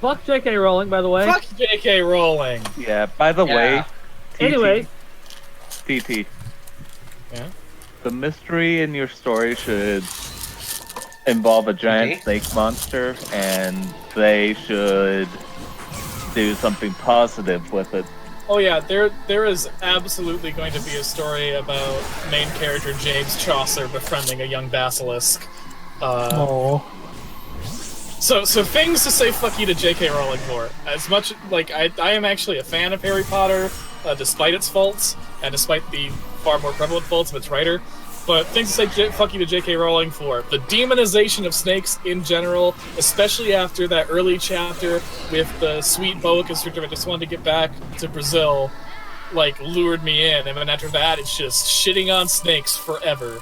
Fuck J.K. Rowling, by the way. Fuck J.K. Rowling. Yeah, by the way, Anyway. TT. Yeah? The mystery in your story should involve a giant snake monster, and they should do something positive with it. Oh yeah, there is absolutely going to be a story about main character James Chaucer befriending a young basilisk. So things to say fuck you to J.K. Rowling for. As much, like, I am actually a fan of Harry Potter, despite its faults, and despite the far more prevalent faults of its writer. But things to say fuck you to J.K. Rowling for. The demonization of snakes in general, especially after that early chapter with the sweet boa constrictor that just wanted to get back to Brazil, like, lured me in. And then after that, it's just shitting on snakes forever.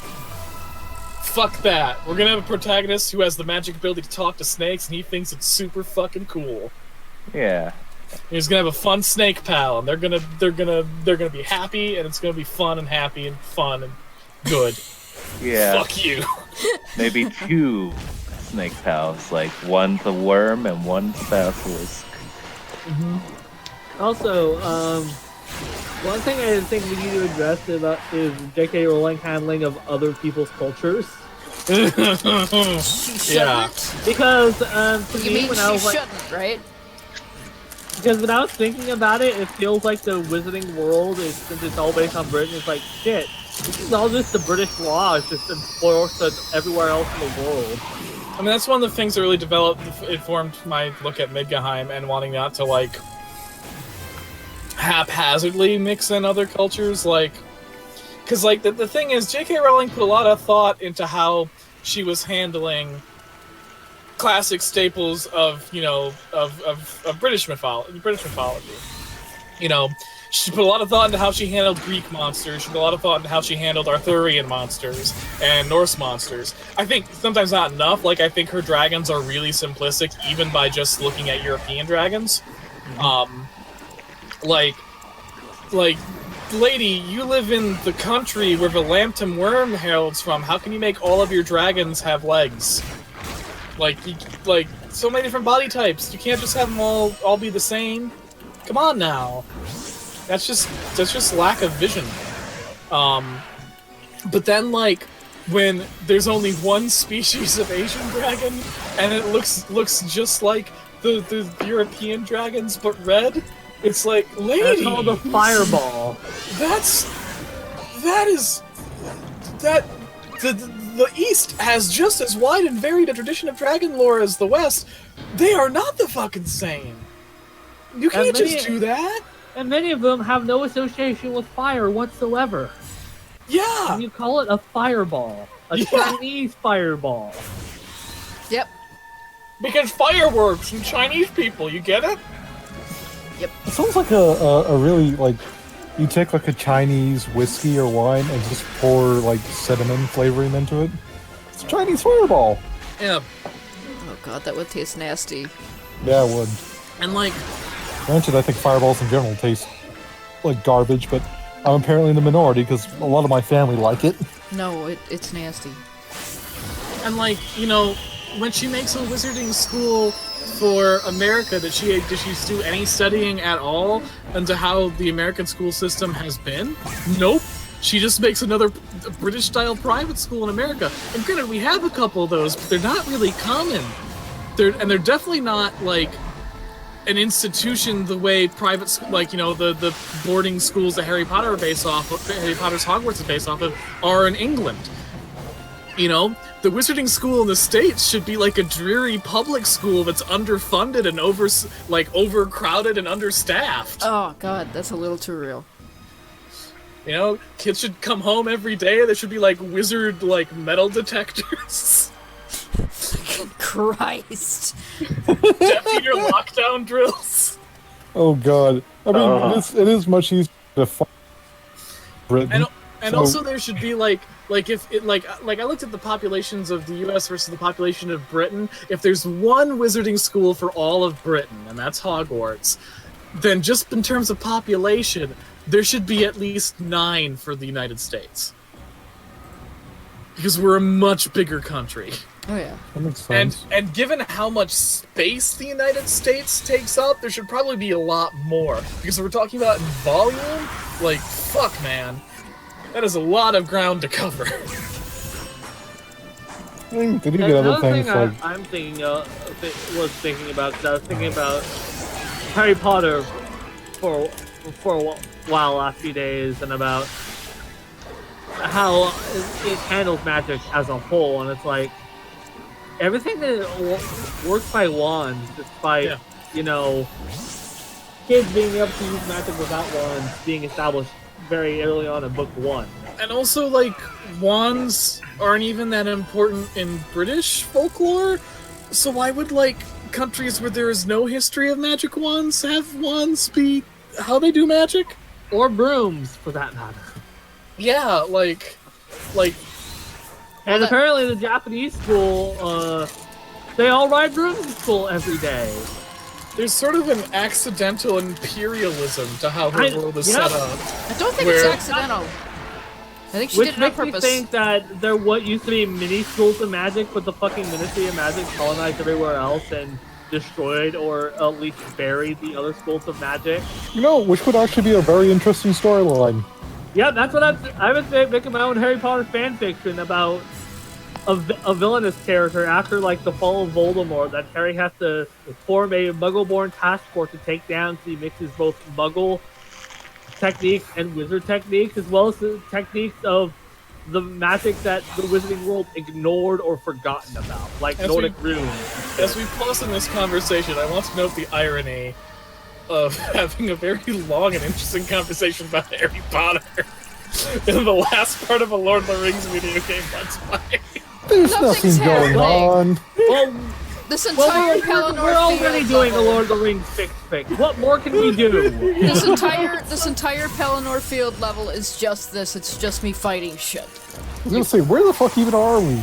Fuck that. We're gonna have a protagonist who has the magic ability to talk to snakes, and he thinks it's super fucking cool. Yeah. He's gonna have a fun snake pal, and they're gonna be happy, and it's gonna be fun and happy and fun and good. Yeah. Fuck you. Maybe 2 snake pals, like one's a worm and one's a basilisk. Also, one thing I think we need to address is J.K. Rowling handling of other people's cultures. Yeah. Because to You me, mean when I was she like, shouldn't, right? because when I was thinking about it, it feels like the wizarding world since it's all based on Britain. It's like shit. This is all just the British law. It's just enforced everywhere else in the world. I mean, that's one of the things that really informed my look at Midgeheiim and wanting not to, like, haphazardly mix in other cultures, like, because, like, the thing is, J.K. Rowling put a lot of thought into how she was handling classic staples of, you know, of British mythology. You know, she put a lot of thought into how she handled Greek monsters. She put a lot of thought into how she handled Arthurian monsters and Norse monsters. I think sometimes not enough. Like, I think her dragons are really simplistic, even by just looking at European dragons. Like, lady, you live in the country where the Lambton worm hails from. How can you make all of your dragons have legs? Like so many different body types. You can't just have them all be the same. Come on now. That's just lack of vision. But then, like, when there's only one species of Asian dragon and it looks just like the European dragons but red, it's like, lady, That's called a fireball. The East has just as wide and varied a tradition of dragon lore as the West. They are not the fucking same. You can't just do that. And many of them have no association with fire whatsoever. Yeah. And you call it a fireball. A Chinese fireball. Yep. Because fireworks and Chinese people, you get it? Yep. It sounds like a really, like, you take like a Chinese whiskey or wine and just pour like cinnamon flavoring into it. It's a Chinese fireball. Yeah. Oh god, that would taste nasty. Yeah, it would. And, like, granted, I think fireballs in general taste like garbage, but I'm apparently in the minority because a lot of my family like it. No, it's nasty. and, like, you know, when she makes a wizarding school for America, did she do any studying at all into how the American school system has been? Nope. She just makes another British-style private school in America. And granted, we have a couple of those, but they're not really common. They're definitely not, like, an institution the way private, like, you know, the boarding schools that Harry Potter are based off of, Harry Potter's Hogwarts is based off of, are in England. You know, the wizarding school in the States should be like a dreary public school that's underfunded and overcrowded and understaffed. Oh god, that's a little too real. You know, kids should come home every day. There should be like wizard metal detectors. Christ. Death Eater lockdown drills. Oh god. I mean, it is much easier to find Britain. And also there should be like if it like I looked at the populations of the US versus the population of Britain. If there's one wizarding school for all of Britain, and that's Hogwarts, then just in terms of population, there should be at least 9 for the United States. because we're a much bigger country. Oh yeah. That makes sense. And given how much space the United States takes up, there should probably be a lot more. Because if we're talking about in volume, like, fuck, man. That is a lot of ground to cover. I mean, they do get other Another things thing like. I'm thinking was thinking about, 'cause I was thinking about Harry Potter for a while last few days, and about how it handles magic as a whole, and it's like everything that works by wands, despite you know, kids being able to use magic without wands being established very early on in book 1. And also, like, wands aren't even that important in British folklore, so why would, like, countries where there is no history of magic wands have wands be how they do magic? Or brooms, for that matter. Yeah, like... And apparently the Japanese school, they all ride brooms to school every day. There's sort of an accidental imperialism to how her world is set up. I don't think it's accidental. I think she did Which it on makes me purpose. think that there what used to be mini schools of magic, but the fucking Ministry of Magic colonized everywhere else and destroyed or at least buried the other schools of magic. You know, which would actually be a very interesting storyline. Yeah, that's what I was making my own Harry Potter fan fiction about a villainous character after like the fall of Voldemort, that Harry has to form a Muggle-born task force to take down, so he mixes both Muggle techniques and wizard techniques, as well as the techniques of the magic that the wizarding world ignored or forgotten about, like Nordic runes. As we pause in this conversation, I want to note the irony of having a very long and interesting conversation about Harry Potter in the last part of a Lord of the Rings video game Let's Play. There's Nothing's nothing going happening. on. Well, This entire Pelennor we're already field doing a level- Lord of the Rings fix. What more can we do? This entire Pelennor field level is just this. It's just me fighting shit. I was gonna say, where the fuck even are we?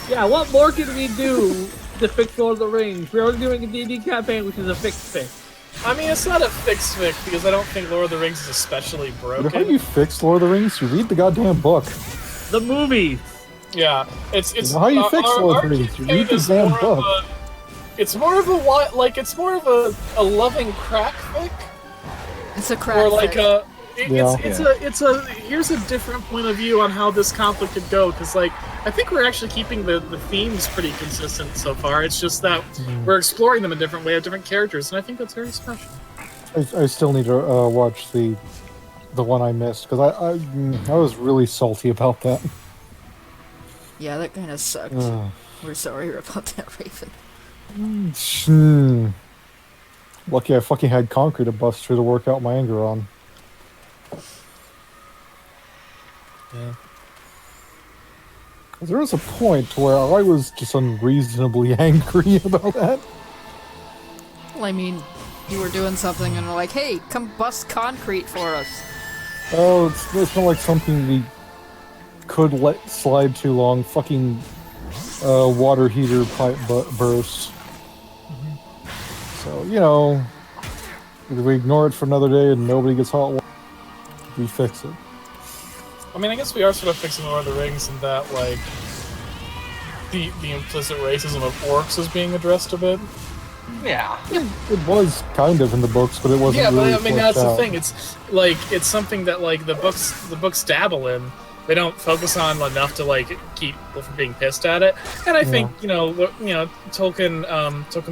Yeah, what more can we do to fix Lord of the Rings? We're already doing a D&D campaign, which is a fix. I mean, it's not a fix because I don't think Lord of the Rings is especially But how do broken. you fix Lord of the Rings? You read the goddamn book. The movies. Yeah, it's How you fix Lord of the Rings? You read the damn book. It's more of a loving crack fic, It's a crap. or like thing. a. Yeah. Here's a different point of view on how this conflict could go, because like I think we're actually keeping the themes pretty consistent so far. It's just that we're exploring them in a different way of different characters, and I think that's very special. I still need to watch the one I missed, because I was really salty about that. Yeah, that kind of sucked. Ugh. We're sorry about that, Raven. Lucky I fucking had Conquer to bust through to work out my anger on. Yeah. There was a point where I was just unreasonably angry about that. Well, I mean, you were doing something and we're like, hey, come bust concrete for us. Oh, it's not like something we could let slide too long. Fucking water heater pipe burst. So, you know, if we ignore it for another day and nobody gets hot water, we fix it. I mean, I guess we are sort of fixing Lord of the Rings in that, like, the implicit racism of orcs is being addressed a bit. Yeah. It was kind of in the books, but it wasn't Yeah, but really I mean, fleshed that's the out. thing. It's something that, like, the books dabble in. They don't focus on enough to, like, keep people from being pissed at it. And I think, Tolkien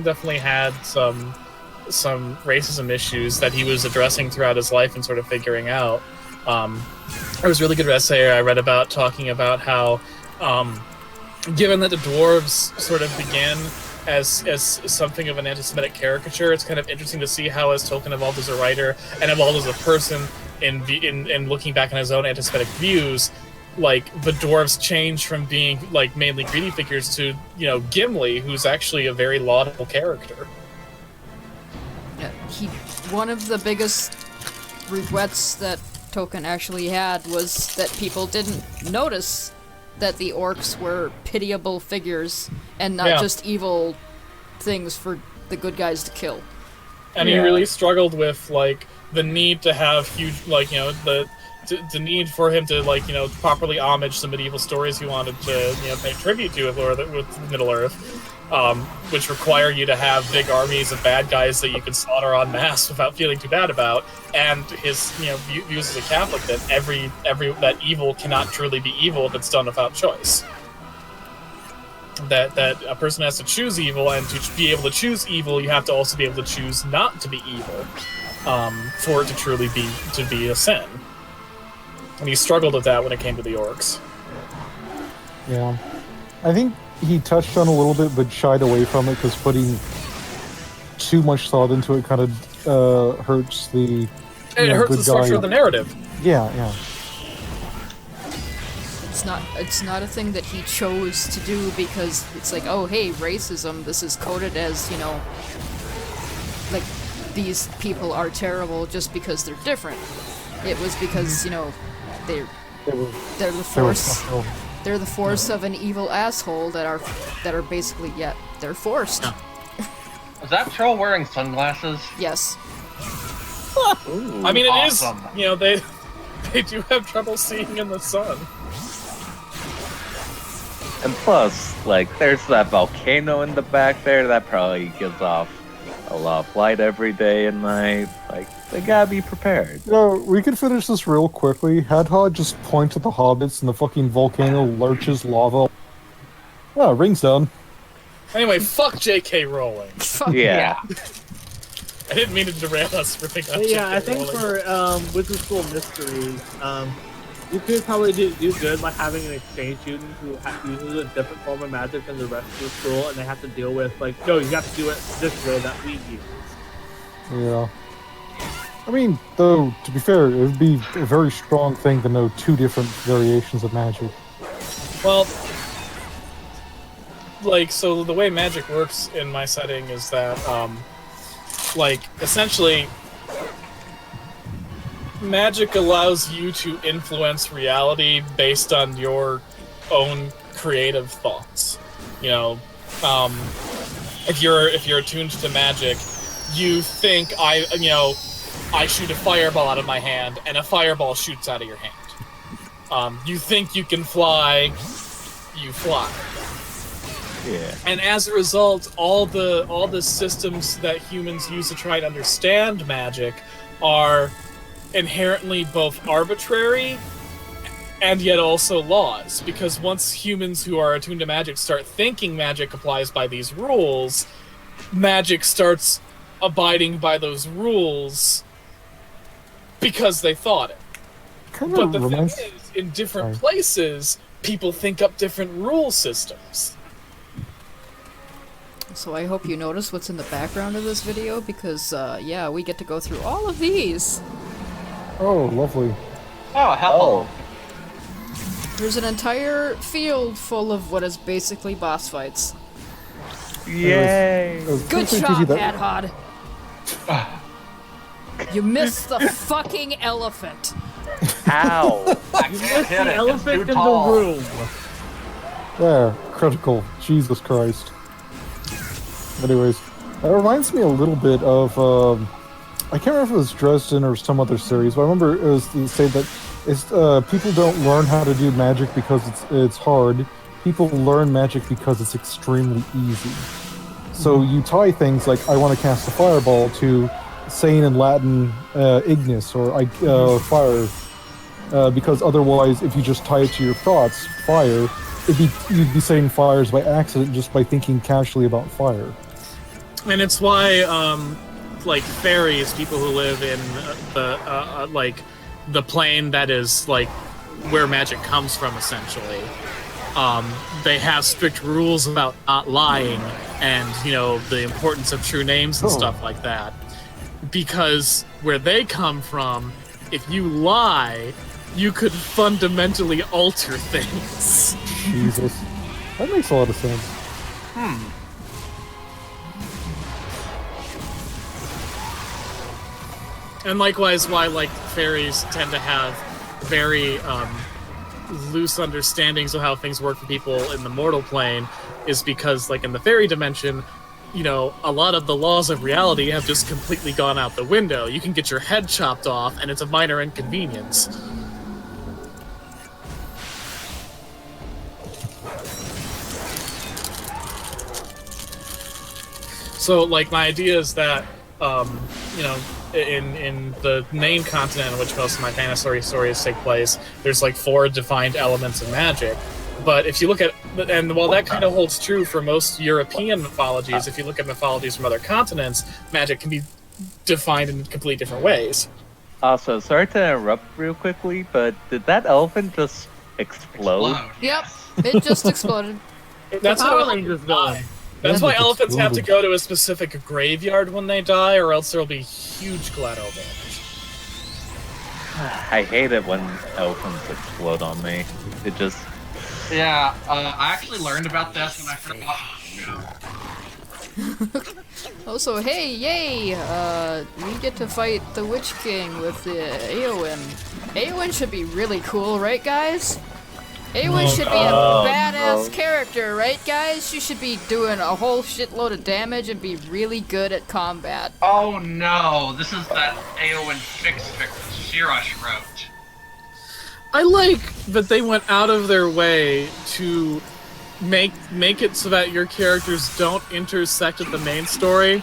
definitely had some racism issues that he was addressing throughout his life and sort of figuring out. There was a really good essay I read about talking about how, given that the dwarves sort of began as something of an anti-Semitic caricature, it's kind of interesting to see how, as Tolkien evolved as a writer and evolved as a person in looking back on his own anti-Semitic views, like the dwarves changed from being like mainly greedy figures to, Gimli, who's actually a very laudable character. Yeah, one of the biggest regrets that Tolkien actually had was that people didn't notice that the orcs were pitiable figures and not just evil things for the good guys to kill. And he really struggled with like the need to have huge, like, you know, the need for him to, like, you know, properly homage some medieval stories he wanted to, you know, pay tribute to with Middle Earth, which require you to have big armies of bad guys that you can slaughter en masse without feeling too bad about. And his, you know, views as a Catholic that that evil cannot truly be evil if it's done without choice. That a person has to choose evil, and to be able to choose evil, you have to also be able to choose not to be evil, for it to truly be a sin. And he struggled with that when it came to the orcs. Yeah. I think he touched on a little bit, but shied away from it because putting too much thought into it kind of hurts the. It hurts the structure of the narrative. Yeah, yeah. It's not a thing that he chose to do because it's like, oh hey, racism, this is coded as, you know, like these people are terrible just because they're different. It was because, you know, they're the force. They're the force of an evil asshole that are basically, yeah, they're forced. Was that troll wearing sunglasses? Yes. Ooh, I mean, it awesome. is, you know, they do have trouble seeing in the sun. And plus, like, there's that volcano in the back there that probably gives off a lot of light every day and night. Like, they gotta be prepared. You know, we could finish this real quickly. Hadhod just points at the hobbits and the fucking volcano lurches lava. Oh, ring's done. Anyway, fuck J.K. Rowling. Yeah. I didn't mean to derail us ripping up Yeah, J.K. I think Rowling. for Wizard School Mysteries, you could probably do good by having an exchange student who uses a different form of magic than the rest of the school, and they have to deal with, like, no, you have to do it this way that we use. Yeah. I mean, though, to be fair, it would be a very strong thing to know two different variations of magic. Well, like, so the way magic works in my setting is that, like, essentially, magic allows you to influence reality based on your own creative thoughts. You know, if you're attuned to magic, you think I shoot a fireball out of my hand, and a fireball shoots out of your hand. You think you can fly, you fly. Yeah. And as a result, all the systems that humans use to try to understand magic are inherently both arbitrary and yet also laws. Because once humans who are attuned to magic start thinking magic applies by these rules, magic starts abiding by those rules because they thought it. But the thing is, in different places, people think up different rule systems. So I hope you notice what's in the background of this video, because, yeah, we get to go through all of these. Oh, lovely. Oh, hello. There's an entire field full of what is basically boss fights. Yay! Good job, Hadhod. You missed the fucking elephant. Ow! I can't hit The it. elephant It's in too tall. the room. There, critical. Jesus Christ. Anyways, that reminds me a little bit of, I can't remember if it was Dresden or some other series, but I remember it was to say that it's, people don't learn how to do magic because it's hard. People learn magic because it's extremely easy. So you tie things like, I want to cast a fireball, to saying in Latin, ignis, or fire. Because otherwise, if you just tie it to your thoughts, fire, you'd be saying fires by accident just by thinking casually about fire. And it's why, like, fairies, people who live in like, the plane that is, like, where magic comes from, essentially, they have strict rules about not lying and, you know, the importance of true names and stuff like that. Because where they come from, if you lie, you could fundamentally alter things. Jesus. That makes a lot of sense. And likewise, why, like, fairies tend to have very loose understandings of how things work for people in the mortal plane is because, like, in the fairy dimension, you know, a lot of the laws of reality have just completely gone out the window. You can get your head chopped off, and it's a minor inconvenience. So, like, my idea is that, you know, in the main continent in which most of my fantasy stories take place, there's like 4 defined elements of magic. But if you look at, and while that kind of holds true for most European mythologies, if you look at mythologies from other continents, magic can be defined in completely different ways. Also, sorry to interrupt real quickly, but did that elephant just explode? Yep, it just exploded. That's the how Power Rangers villain. That's why It's elephants have to exploded. go to a specific graveyard when they die, or else there'll be huge collateral damage. I hate it when elephants explode on me. It just... Yeah, I actually learned about this when I first watched. Also, hey, yay! We get to fight the Witch King with the Eowyn. Eowyn should be really cool, right, guys? Eowyn should be a badass character, right, guys? She should be doing a whole shitload of damage and be really good at combat. Oh no, this is that Eowyn fix Shirash wrote. I like that they went out of their way to make it so that your characters don't intersect with the main story.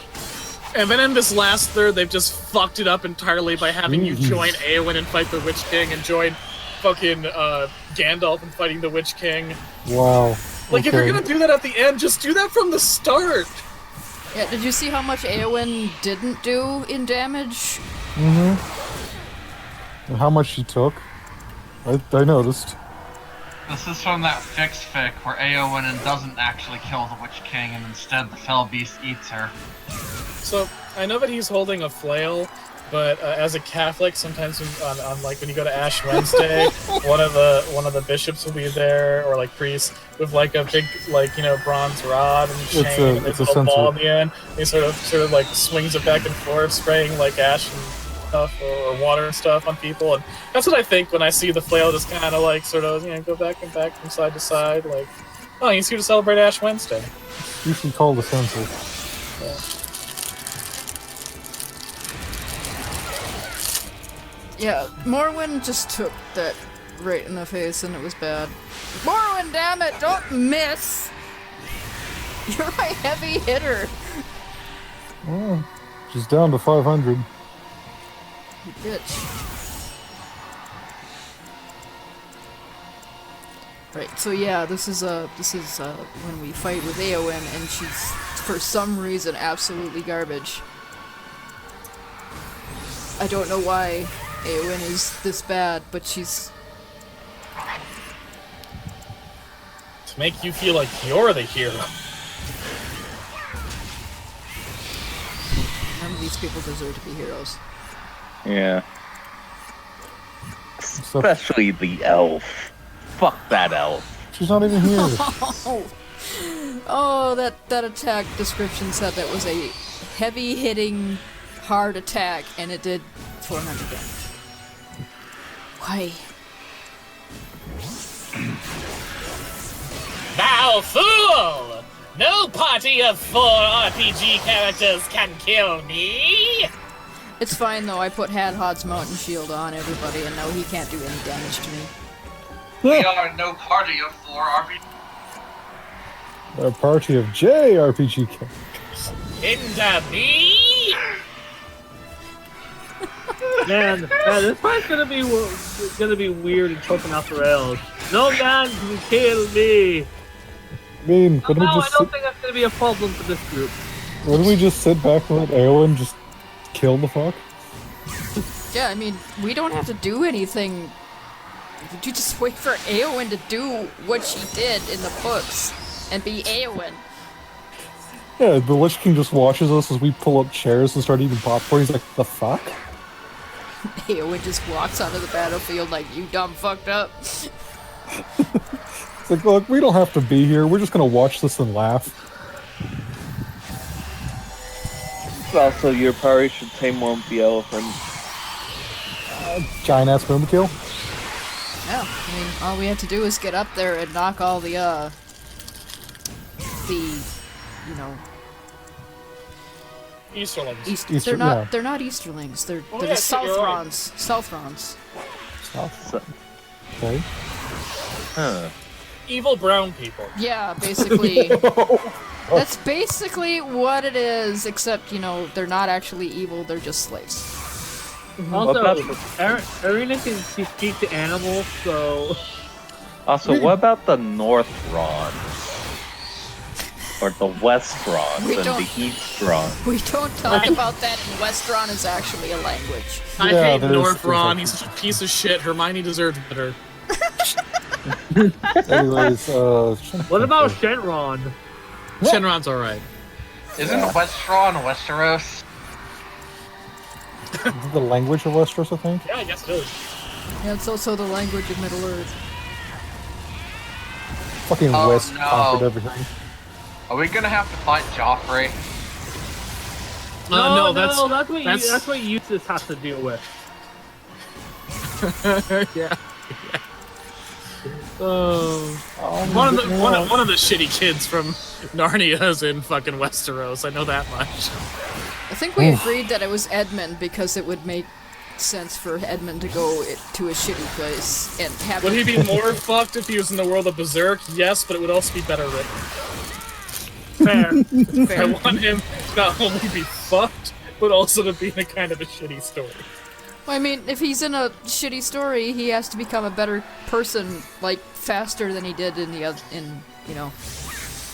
And then in this last third, they've just fucked it up entirely by having you join Eowyn and fight the Witch King, and join fucking Gandalf and fighting the Witch King. Wow. Like, if you're gonna do that at the end, just do that from the start. Yeah, did you see how much Eowyn didn't do in damage? And how much she took? I noticed. This is from that fix fic where Eowyn doesn't actually kill the Witch King and instead the Fell Beast eats her. So, I know that he's holding a flail, but as a Catholic, sometimes on like when you go to Ash Wednesday, one of the bishops will be there, or like priests with like a big, like, you know, bronze rod and chain, and it's there's a a little ball in censer. the end. He sort of like swings it back and forth, spraying like ash and stuff or water and stuff on people, and that's what I think when I see the flail just kind of like sort of, you know, go back and back from side to side, like, oh, he's here to celebrate Ash Wednesday. You should call the censor. Yeah, Morwen just took that right in the face and it was bad. Morwen, damn it, don't miss! You're a heavy hitter. Oh, she's down to 500. You bitch. Right, so yeah, this is when we fight with Eowyn and she's, for some reason, absolutely garbage. I don't know why Eowyn is this bad, but she's... To make you feel like you're the hero. None of these people deserve to be heroes. Yeah. Especially the elf. Fuck that elf. She's not even here. Oh, that attack description said that was a heavy-hitting, hard attack, and it did 400 damage. Why? Thou fool! No party of 4 RPG characters can kill me! It's fine though, I put Hadhod's Mountain Shield on everybody and now he can't do any damage to me. We are no party of 4 RPG. A party of JRPG characters. Hinder me! Man, this fight's gonna be weird and choking off the rails. No man can kill me. I mean, No, I don't think that's gonna be a problem for this group. wouldn't we just sit back and let Eowyn just kill the fuck? Yeah, I mean, we don't have to do anything. You just wait for Eowyn to do what she did in the books and be Eowyn. Yeah, the Lich King just watches us as we pull up chairs and start eating popcorn. He's like, the fuck? Eowyn just walks onto the battlefield like, you dumb fucked up. It's like, look, we don't have to be here. We're just gonna watch this and laugh. Also, your party should tame one of the elephants. Giant ass boom kill. Yeah, I mean, all we have to do is get up there and knock all the, you know, Easterlings. Easter- They're not Easterlings. They're Oh, the yeah, shit, you're right. Southrons. Okay. Huh. Evil brown people. Yeah, basically. That's basically what it is, except, you know, they're not actually evil, they're just slaves. Also, about Arena can speak to animals, so... Also, what about the North Ron? Or the West Ron We and don't- the East Ron? We don't talk about that, and Westron is actually a language. I Yeah, hate there's- North Ron. there's He's such a piece of shit. Hermione deserves better. Anyways, What about Shenron? Shenron's alright. Isn't Westron Westeros? the language of Westeros, I think? Yeah, I guess it is. And it's also the language of Middle-earth. Fucking Oh, West no. conquered everything. Are we gonna have to fight Joffrey? No, that's that's what Eustace has to deal with. yeah. Oh, One of the shitty kids from Narnia is in fucking Westeros. I know that much. I think we agreed that it was Edmund because it would make sense for Edmund to go to a shitty place and have Would he it. be more fucked if he was in the world of Berserk? Yes, but it would also be better written. Fair. I want him to not only be fucked, but also to be in a kind of a shitty story. Well, I mean, if he's in a shitty story, he has to become a better person, like, faster than he did in the other, you know.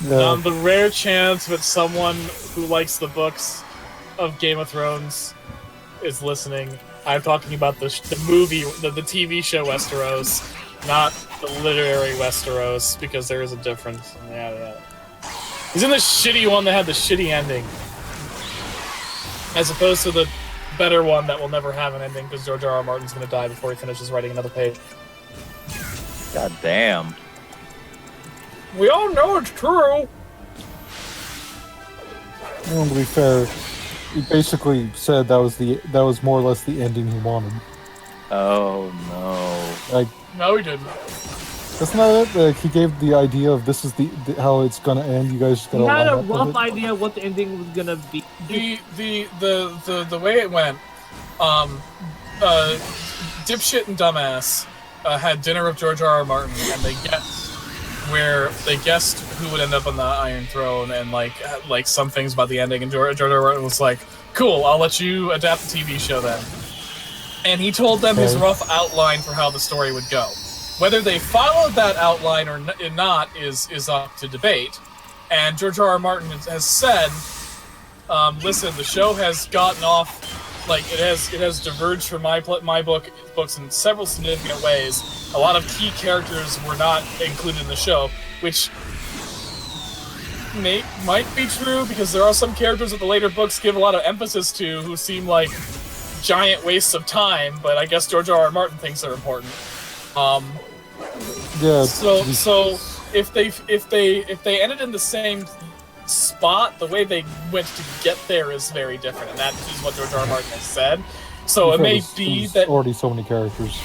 Yeah. The rare chance that someone who likes the books of Game of Thrones is listening, I'm talking about the movie, the TV show Westeros, not the literary Westeros, because there is a difference. Yeah. He's in the shitty one that had the shitty ending, as opposed to the better one that will never have an ending because George R.R. Martin's going to die before he finishes writing another page. God damn. We all know it's true. Well, to be fair, he basically said that was more or less the ending he wanted. Oh no. Like, No, he didn't. that's not it. Like, he gave the idea of this is the how it's gonna end. You guys just gotta He had line a up with rough it. idea of what the ending was gonna be. The way it went, dipshit and dumbass had dinner with George R.R. Martin, and they guessed who would end up on the Iron Throne, and like some things about the ending. And George R.R. Martin was like, "Cool, I'll let you adapt the TV show then." And he told them his rough outline for how the story would go. Whether they followed that outline or not is up to debate. And George R.R. Martin has said, "Listen, the show has gotten off, like it has diverged from my books in several significant ways. A lot of key characters were not included in the show, which might be true because there are some characters that the later books give a lot of emphasis to who seem like giant wastes of time. But I guess George R.R. Martin thinks they're important." Yeah. So if they ended in the same spot, the way they went to get there is very different, and that is what George R.R. Martin has said. So it may be that already so many characters.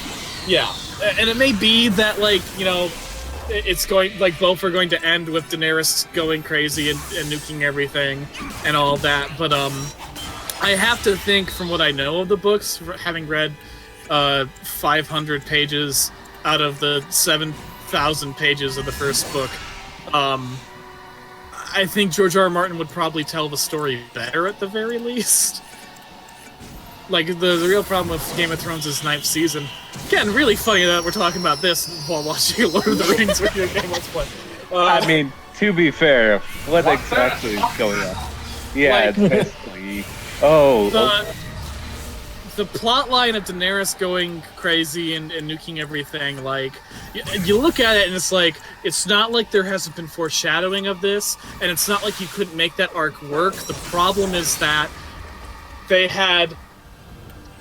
yeah, and it may be that it's going both are going to end with Daenerys going crazy and nuking everything and all that. But I have to think from what I know of the books, having read 500 pages out of the 7,000 pages of the first book, I think George R.R. Martin would probably tell the story better at the very least. Like, the real problem with Game of Thrones' 9th season, again, really funny that we're talking about this while watching Lord of the Rings video game Let's Play. I mean, to be fair, what What's exactly that? is going on? Yeah, Like- it's basically... The plot line of Daenerys going crazy and nuking everything, like, you look at it and it's like, it's not like there hasn't been foreshadowing of this, and it's not like you couldn't make that arc work. The problem is that they had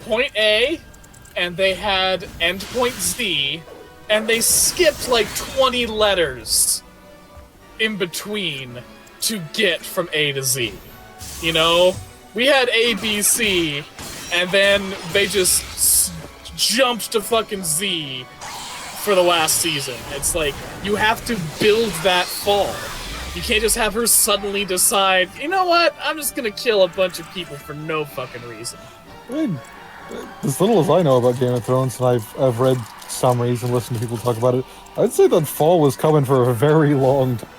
point A, and they had endpoint Z, and they skipped like 20 letters in between to get from A to Z. You know? We had A, B, C, and then they just jumped to fucking Z for the last season. It's like, you have to build that fall. You can't just have her suddenly decide, you know what, I'm just gonna kill a bunch of people for no fucking reason. I mean, as little as I know about Game of Thrones, and I've read summaries and listened to people talk about it, I'd say that fall was coming for a very long time.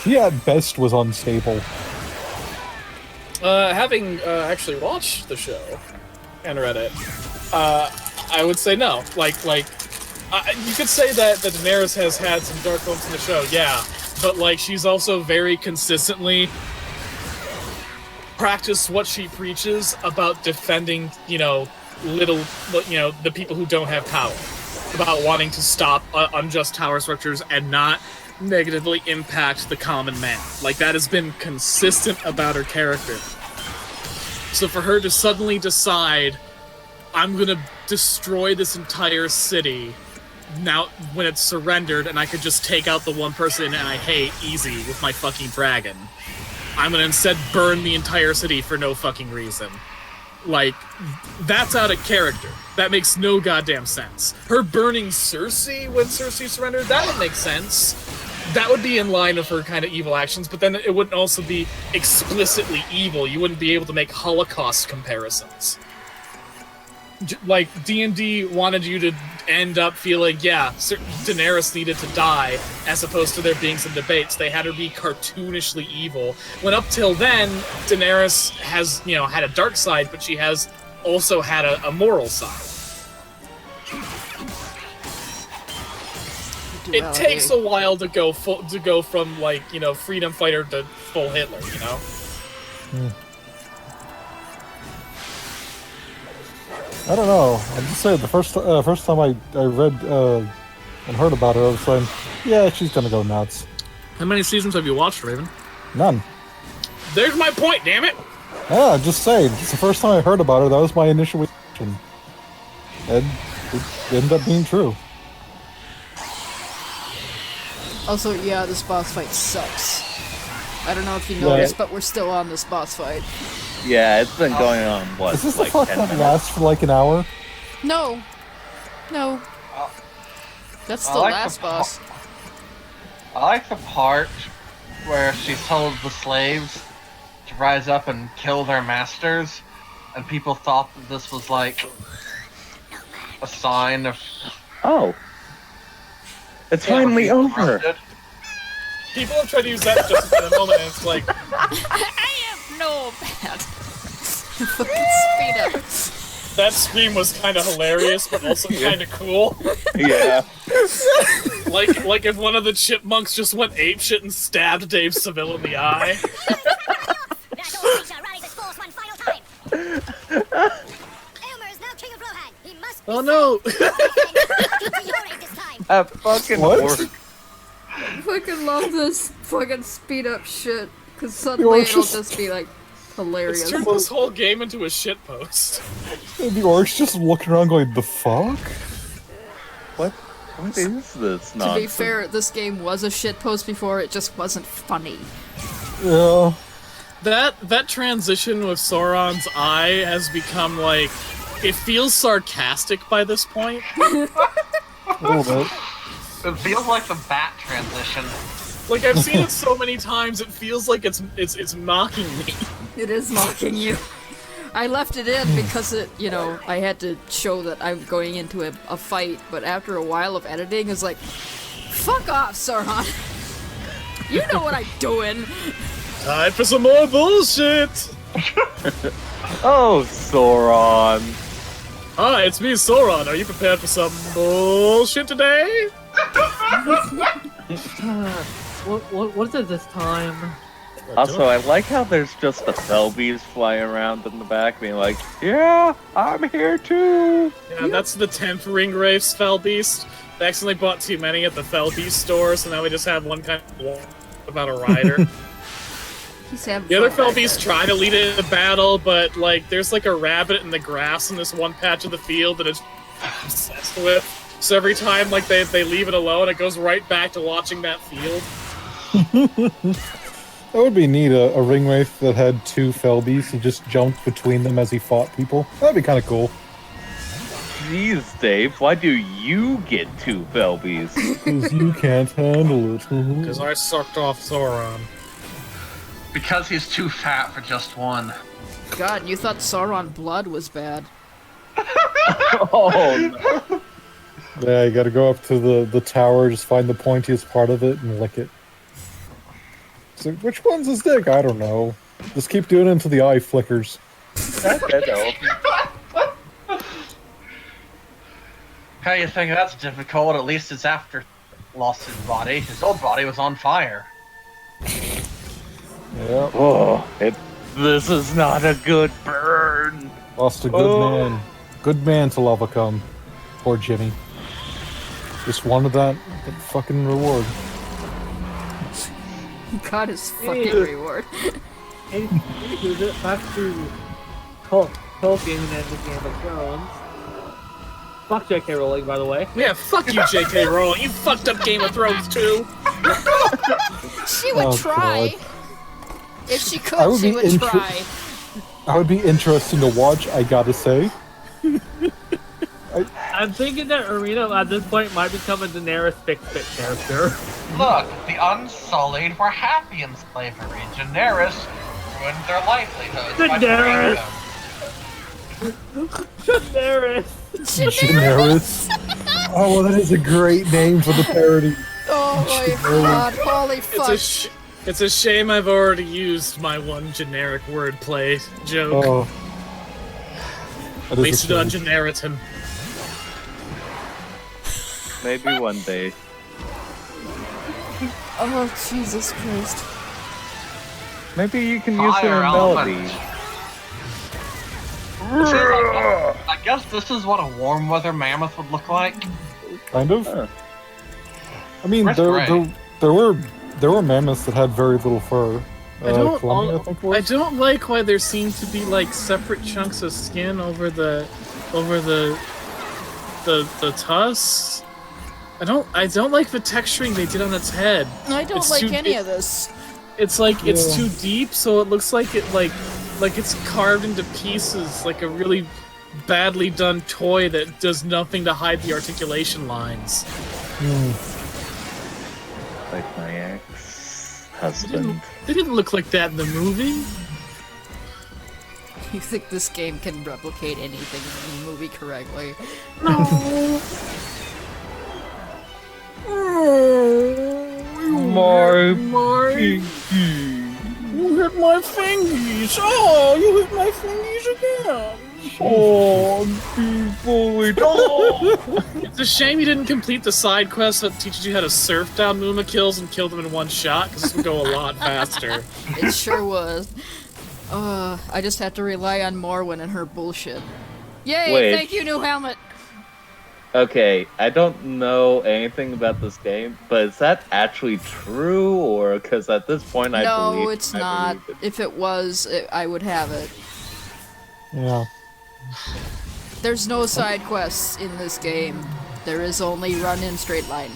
He at best was unstable. Having actually watched the show and read it, I would say no. You could say that Daenerys has had some dark moments in the show, yeah, but like she's also very consistently practiced what she preaches about defending, the people who don't have power, about wanting to stop unjust power structures and not negatively impact the common man. Like, that has been consistent about her character. So for her to suddenly decide, I'm gonna destroy this entire city now when it's surrendered and I could just take out the one person and I hate easy with my fucking dragon, I'm gonna instead burn the entire city for no fucking reason. Like, that's out of character. That makes no goddamn sense. Her burning Cersei when Cersei surrendered, that would make sense. That would be in line with her kind of evil actions, but then it wouldn't also be explicitly evil. You wouldn't be able to make Holocaust comparisons. Like, D&D wanted you to end up feeling, yeah, Daenerys needed to die, as opposed to there being some debates. They had her be cartoonishly evil. When up till then, Daenerys has, had a dark side, but she has also had a moral side. It takes a while to go from freedom fighter to full Hitler, I don't know. I'm just saying, the first time I read and heard about her, I was saying, yeah, she's gonna go nuts. How many seasons have you watched, Raven? None. There's my point, damn it! Yeah, just saying. It's the first time I heard about her. That was my initial reaction. And it ended up being true. Also, yeah, this boss fight sucks. I don't know if you noticed, but we're still on this boss fight. Yeah, it's been going on, Is this like the fuck 10 that minutes? lasts for like an hour? No. That's the last boss. I like the part where she told the slaves to rise up and kill their masters, and people thought that this was like a sign of... Oh. It's finally over. corrupted. People have tried to use that to justify the moment, and it's like... I am no bad. Fucking speed up. That scream was kind of hilarious, but also kind of cool. Yeah. Like if one of the chipmunks just went apeshit and stabbed Dave Seville in the eye. Oh no! That fucking What? orc. I fucking love this fucking speed up shit, because suddenly it'll just be like hilarious. It's turned this whole game into a shitpost. And the orc's just looking around going, the fuck? What is this To nonsense? be fair, this game was a shitpost before, it just wasn't funny. Yeah. That transition with Sauron's eye has become like... It feels sarcastic by this point. A little bit. It feels like the bat transition. Like, I've seen it so many times, it feels like it's mocking me. It is mocking you. I left it in because I had to show that I'm going into a fight, but after a while of editing, it's like, fuck off, Sauron. You know what I'm doing. Time for some more bullshit! Oh, Sauron. Hi, it's me, Sauron. Are you prepared for some bullshit today? What is it this time? Also, I like how there's just the Felbies flying around in the back, being like, yeah, I'm here too. Yeah, that's the 10th ring race Fell Beast. They accidentally bought too many at the Fell Beast store, so now we just have one kind of about a rider. The other Fell Beasts try to lead it in a battle, but like there's like a rabbit in the grass in this one patch of the field that it's obsessed with. So every time like they leave it alone, it goes right back to watching that field. That would be neat, a ring wraith that had two Felbies. He just jumped between them as he fought people. That'd be kind of cool. Jeez, Dave, why do you get 2 Felbies? Because you can't handle it. Because I sucked off Sauron. Because he's too fat for just one. God, you thought Sauron blood was bad. Oh, no. Yeah, you gotta go up to the tower, just find the pointiest part of it and lick it. So, which one's his dick? I don't know. Just keep doing it until the eye flickers. How you think that's difficult? At least it's after lost his body. His old body was on fire. Yeah, Oh, this is not a good burn. lost a good man. Good man to lava come. Poor Jimmy. Just wanted that fucking reward. Got his fucking reward. Anywho, back to Tolkien and the Game of Thrones. Fuck J.K. Rowling, by the way. Yeah, fuck you, J.K. Rowling. You fucked up Game of Thrones too. She would try. God. If she I could, would she be would try. I would be interesting to watch, I gotta say. I'm thinking that Arena at this point might become a Daenerys fix-fit character. Look, the Unsullied were happy in slavery. Daenerys ruined their livelihoods by freeing them. Daenerys! Daenerys. Oh, well, that is a great name for the parody. Oh my god, holy fuck. It's a shame I've already used my one generic wordplay joke. Oh. That is a Wasted on shame. generitum. Maybe one day. Oh, Jesus Christ. Maybe you can use Fire their melody. element. I guess this is what a warm weather mammoth would look like. Kind of. Huh. I mean, That's there were mammoths that had very little fur. Columbia, I think it was. I don't like why there seem to be like separate chunks of skin over the tusks. I don't like the texturing they did on its head. I don't It's like too- any of this. It's like it's Yeah. too deep, so it looks like it like it's carved into pieces, like a really badly done toy that does nothing to hide the articulation lines. Like my ex-husband. They didn't look like that in the movie. You think this game can replicate anything in the movie correctly? No. My You hit my fingies! Oh, you hit my fingies again! Oh, people, oh. It's a shame you didn't complete the side quest that teaches you how to surf down Muma kills and kill them in one shot, because this would go a lot faster. It sure was. I just have to rely on Morwen and her bullshit. Yay, Wait. thank you, new helmet! Okay, I don't know anything about this game, but is that actually true, or because at this point I believe No, it's I not. believe If it was, I would have it. Yeah. There's no side quests in this game. There is only run in straight line.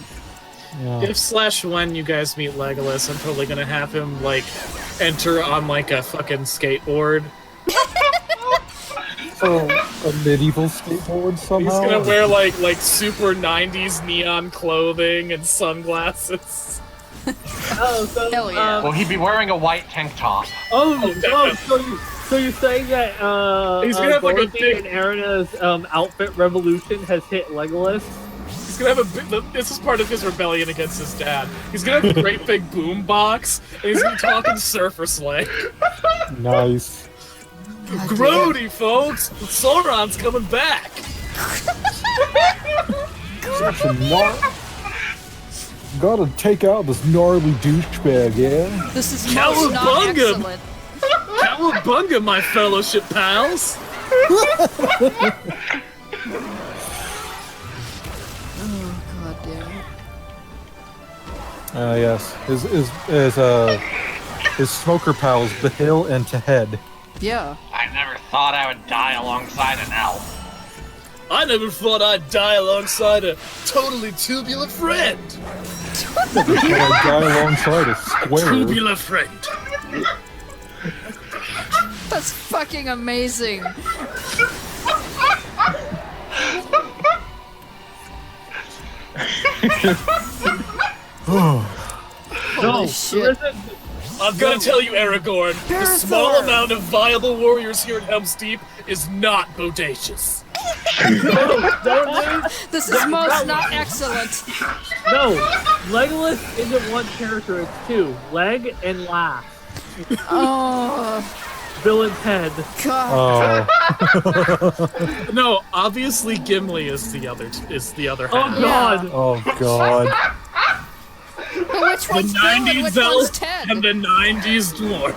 Yeah. If/when you guys meet Legolas, I'm totally gonna have him, like, enter on, like, a fucking skateboard. So, a medieval skateboard somehow? He's gonna wear, like super 90s neon clothing and sunglasses. Oh, so, Hell yeah. Will he be wearing a white tank top? So you're saying that He's gonna have, like, a Dorothy big- and Erina's outfit revolution has hit Legolas? He's gonna have this is part of his rebellion against his dad. He's gonna have a great big boom box, and he's gonna be talking surfer slang. Nice. God Grody, folks! Sauron's coming back! Such a Gotta take out this gnarly douchebag, yeah? damn. This is most not Cowabunga! excellent. Cowabunga, my fellowship pals! Oh, god damn it. Yes. His smoker pals, Bahil and Tehed. Yeah. I never thought I would die alongside an elf. I never thought I'd die alongside a totally tubular friend! I die alongside a square. Tubular friend! That's fucking amazing. Holy shit. I'm gonna tell you, Aragorn, the Parathor! small amount of viable warriors here at Helm's Deep is not bodacious. This is most not excellent. No, Legolas isn't one character, it's two. Leg and Laugh. Oh, Bill and Ted. God. Oh. No, obviously Gimli is the other half. Oh god! Oh god. But which The one's Bill and 90s which one's elf Ted? and the 90s dwarf.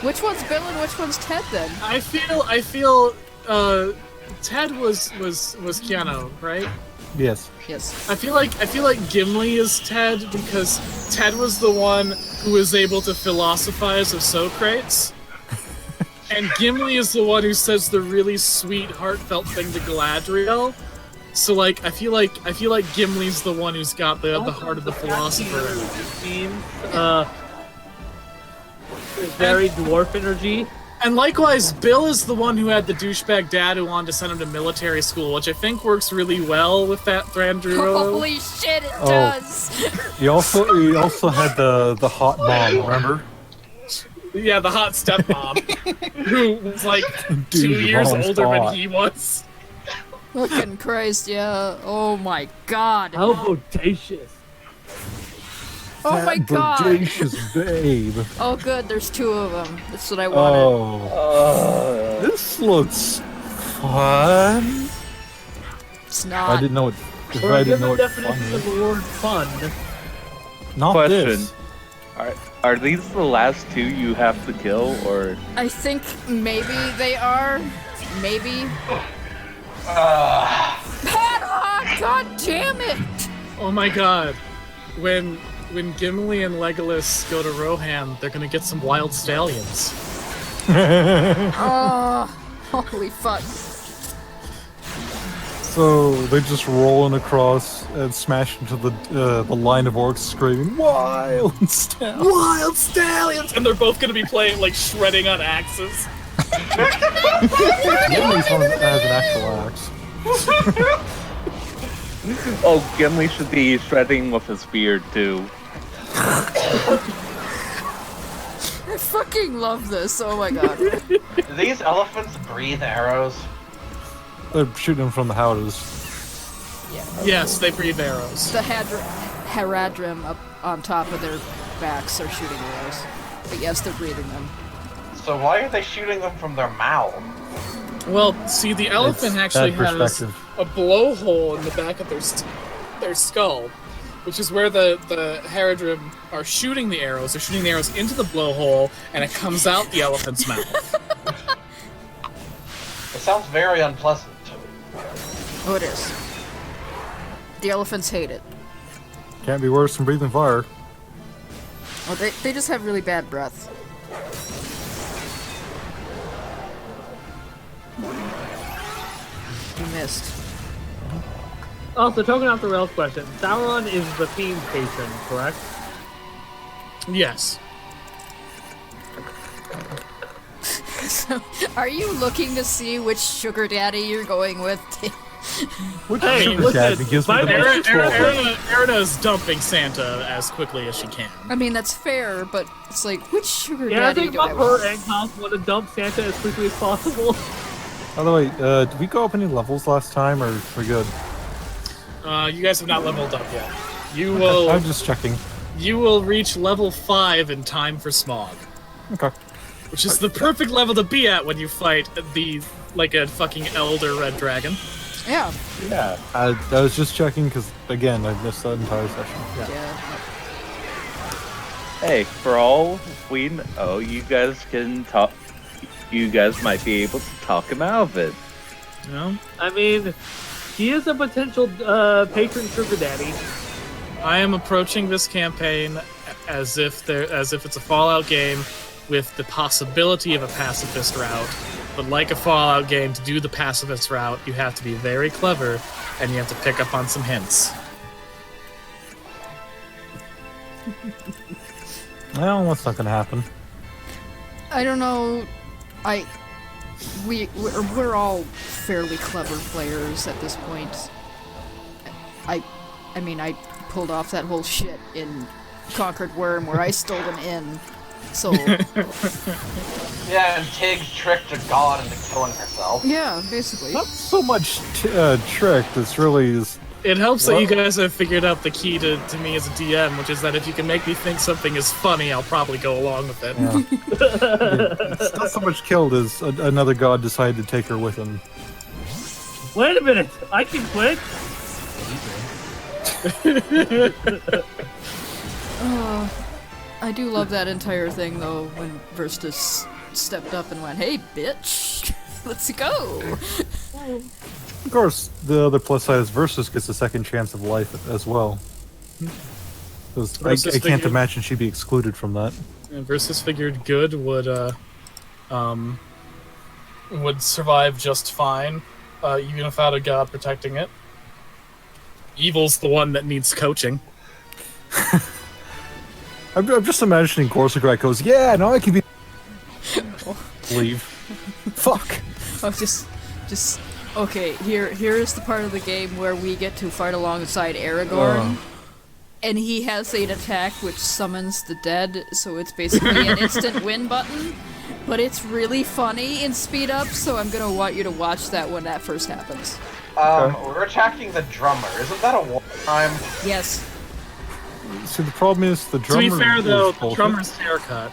Which one's Bill and which one's Ted then? I feel Ted was Keanu, right? Yes. Yes. I feel like Gimli is Ted because Ted was the one who was able to philosophize of Socrates. And Gimli is the one who says the really sweet, heartfelt thing to Galadriel. So like I feel like Gimli's the one who's got the heart of the philosopher. Seems very dwarf energy. And likewise, Bill is the one who had the douchebag dad who wanted to send him to military school, which I think works really well with that Thranduil. Holy shit, it Oh. does! He also had the hot mom, remember? Yeah, the hot stepmom, who was like 2 Dude, years mom's older hot. than he was. Fucking Christ, yeah. Oh my god. How bodacious. Oh my That god. bodacious babe. Oh good, there's two of them. That's what I wanted. Oh. This looks fun. It's I not. didn't know it. If Or I a didn't know different what fun definition of was. the word fun. Not Question. this. Are these the last two you have to kill, or I think maybe they are. Maybe. Paddock! God damn it! Oh my god. When Gimli and Legolas go to Rohan, they're gonna get some wild stallions. Oh, holy fuck. So they just rolling across and smash into the line of orcs screaming wild stuff. Wild stallions! And they're both gonna be playing like shredding on axes. Gimli's one has an actual axe. oh, Gimli should be shredding with his beard too. I fucking love this. Oh my god. Do these elephants breathe arrows? They're shooting them from the houses. Yes, they breathe arrows. The Haradrim up on top of their backs are shooting arrows. But yes, they're breathing them. So why are they shooting them from their mouth? Well, see, the elephant It's actually bad has perspective. a blowhole in the back of their skull, which is where the Haradrim are shooting the arrows. They're shooting the arrows into the blowhole, and it comes out the elephant's mouth. It sounds very unpleasant. Oh, it is. The elephants hate it. Can't be worse than breathing fire. Well, they just have really bad breath. You missed. Also, token off the rails question. Sauron is the Fiend's patron, correct? Yes. So, are you looking to see which sugar daddy you're going with? Which Hey, sugar listen, daddy gives me my the parents- most trouble? Erina is dumping Santa as quickly as she can. I mean, that's fair, but it's like, which sugar Yeah, I daddy think do I her want? and House want to dump Santa as quickly as possible. By the way, did we go up any levels last time, or are we good? You guys have not leveled up yet. I'm just checking. You will reach level 5 in time for Smog, Okay. which is the perfect level to be at when you fight like a fucking elder red dragon. Yeah. Yeah. I was just checking because, again, I missed that entire session. Yeah. Hey, for all we know, you guys can talk. You guys might be able to talk him out of it. You know? I mean, he is a potential patron sugar daddy. I am approaching this campaign as if it's a Fallout game with the possibility of a pacifist route. But like a Fallout game, to do the pacifist route, you have to be very clever, and you have to pick up on some hints. Well, that's not gonna happen. I don't know. We're all fairly clever players at this point. I mean, I pulled off that whole shit in Conquered Worm where I stole an inn. So Yeah, and Tig tricked a god into killing herself. yeah, basically. Not so much tricked. It's really It helps that you guys have figured out the key to me as a DM, which is that if you can make me think something is funny, I'll probably go along with it. yeah. It's not so much killed as another god decided to take her with him. Wait a minute, I can quit. I do love that entire thing though when Verstus stepped up and went, "Hey, bitch, let's go." Of course, the other plus side is Versus gets a second chance of life as well. 'Cause I can't figured- imagine she'd be excluded from that. And Versus figured good would survive just fine, even without a god protecting it. Evil's the one that needs coaching. I'm just imagining Gorsagrak goes, "Yeah, now I can be." Leave. Fuck. Oh, just okay. Here is the part of the game where we get to fight alongside Aragorn, and he has an attack which summons the dead. So it's basically an instant win button, but it's really funny in speed up. So I'm gonna want you to watch that when that first happens. We're attacking the drummer. Isn't that a war crime? Yes. See, the problem is the To drummer. be fair, though, is the bullshit. drummer's haircut.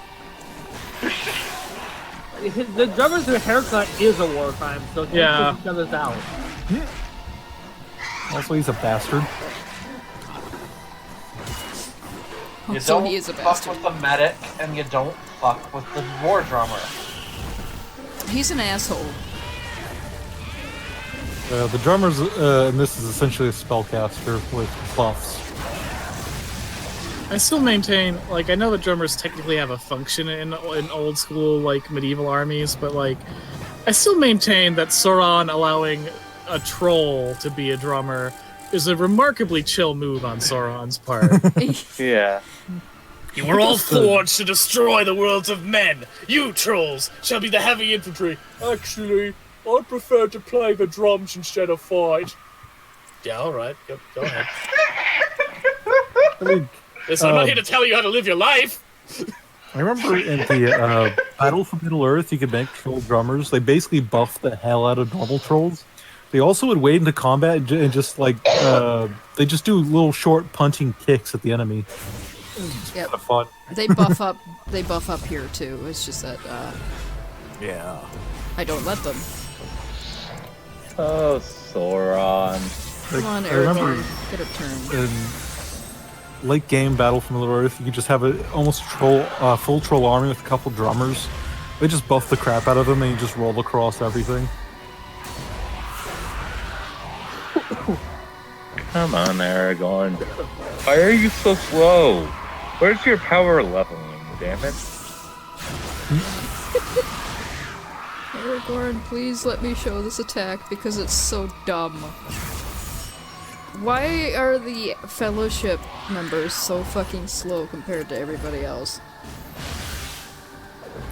The drummer's haircut is a war crime, so can't Yeah. put each other's out. Also, he's a bastard. You So don't he is a fuck bastard. with the medic, and you don't fuck with the war drummer. He's an asshole. The drummer's, and this is essentially a spellcaster with buffs. I still maintain, like, I know that drummers technically have a function in old school, like, medieval armies, but, like, I still maintain that Sauron allowing a troll to be a drummer is a remarkably chill move on Sauron's part. Yeah. You were all forged to destroy the worlds of men. You trolls shall be the heavy infantry. Actually, I prefer to play the drums instead of fight. Yeah, all right. Go ahead. I mean, Listen, I'm not here to tell you how to live your life. I remember in the Battle for Middle Earth, you could make troll drummers. They basically buffed the hell out of normal trolls. They also would wade into combat and just like they just do little short punching kicks at the enemy. Yep. Kind of fun. They buff up. They buff up here too. It's just that Yeah. I don't let them. Oh, Sauron. Come on, I remember Aragorn, get a turn. in late game Battle for Middle Earth, you could just have a almost full troll army with a couple drummers. They just buff the crap out of them and you just roll across everything. Come on, Aragorn. Why are you so slow? Where's your power leveling, damn it? Aragorn, please let me show this attack because it's so dumb. Why are the Fellowship members so fucking slow compared to everybody else?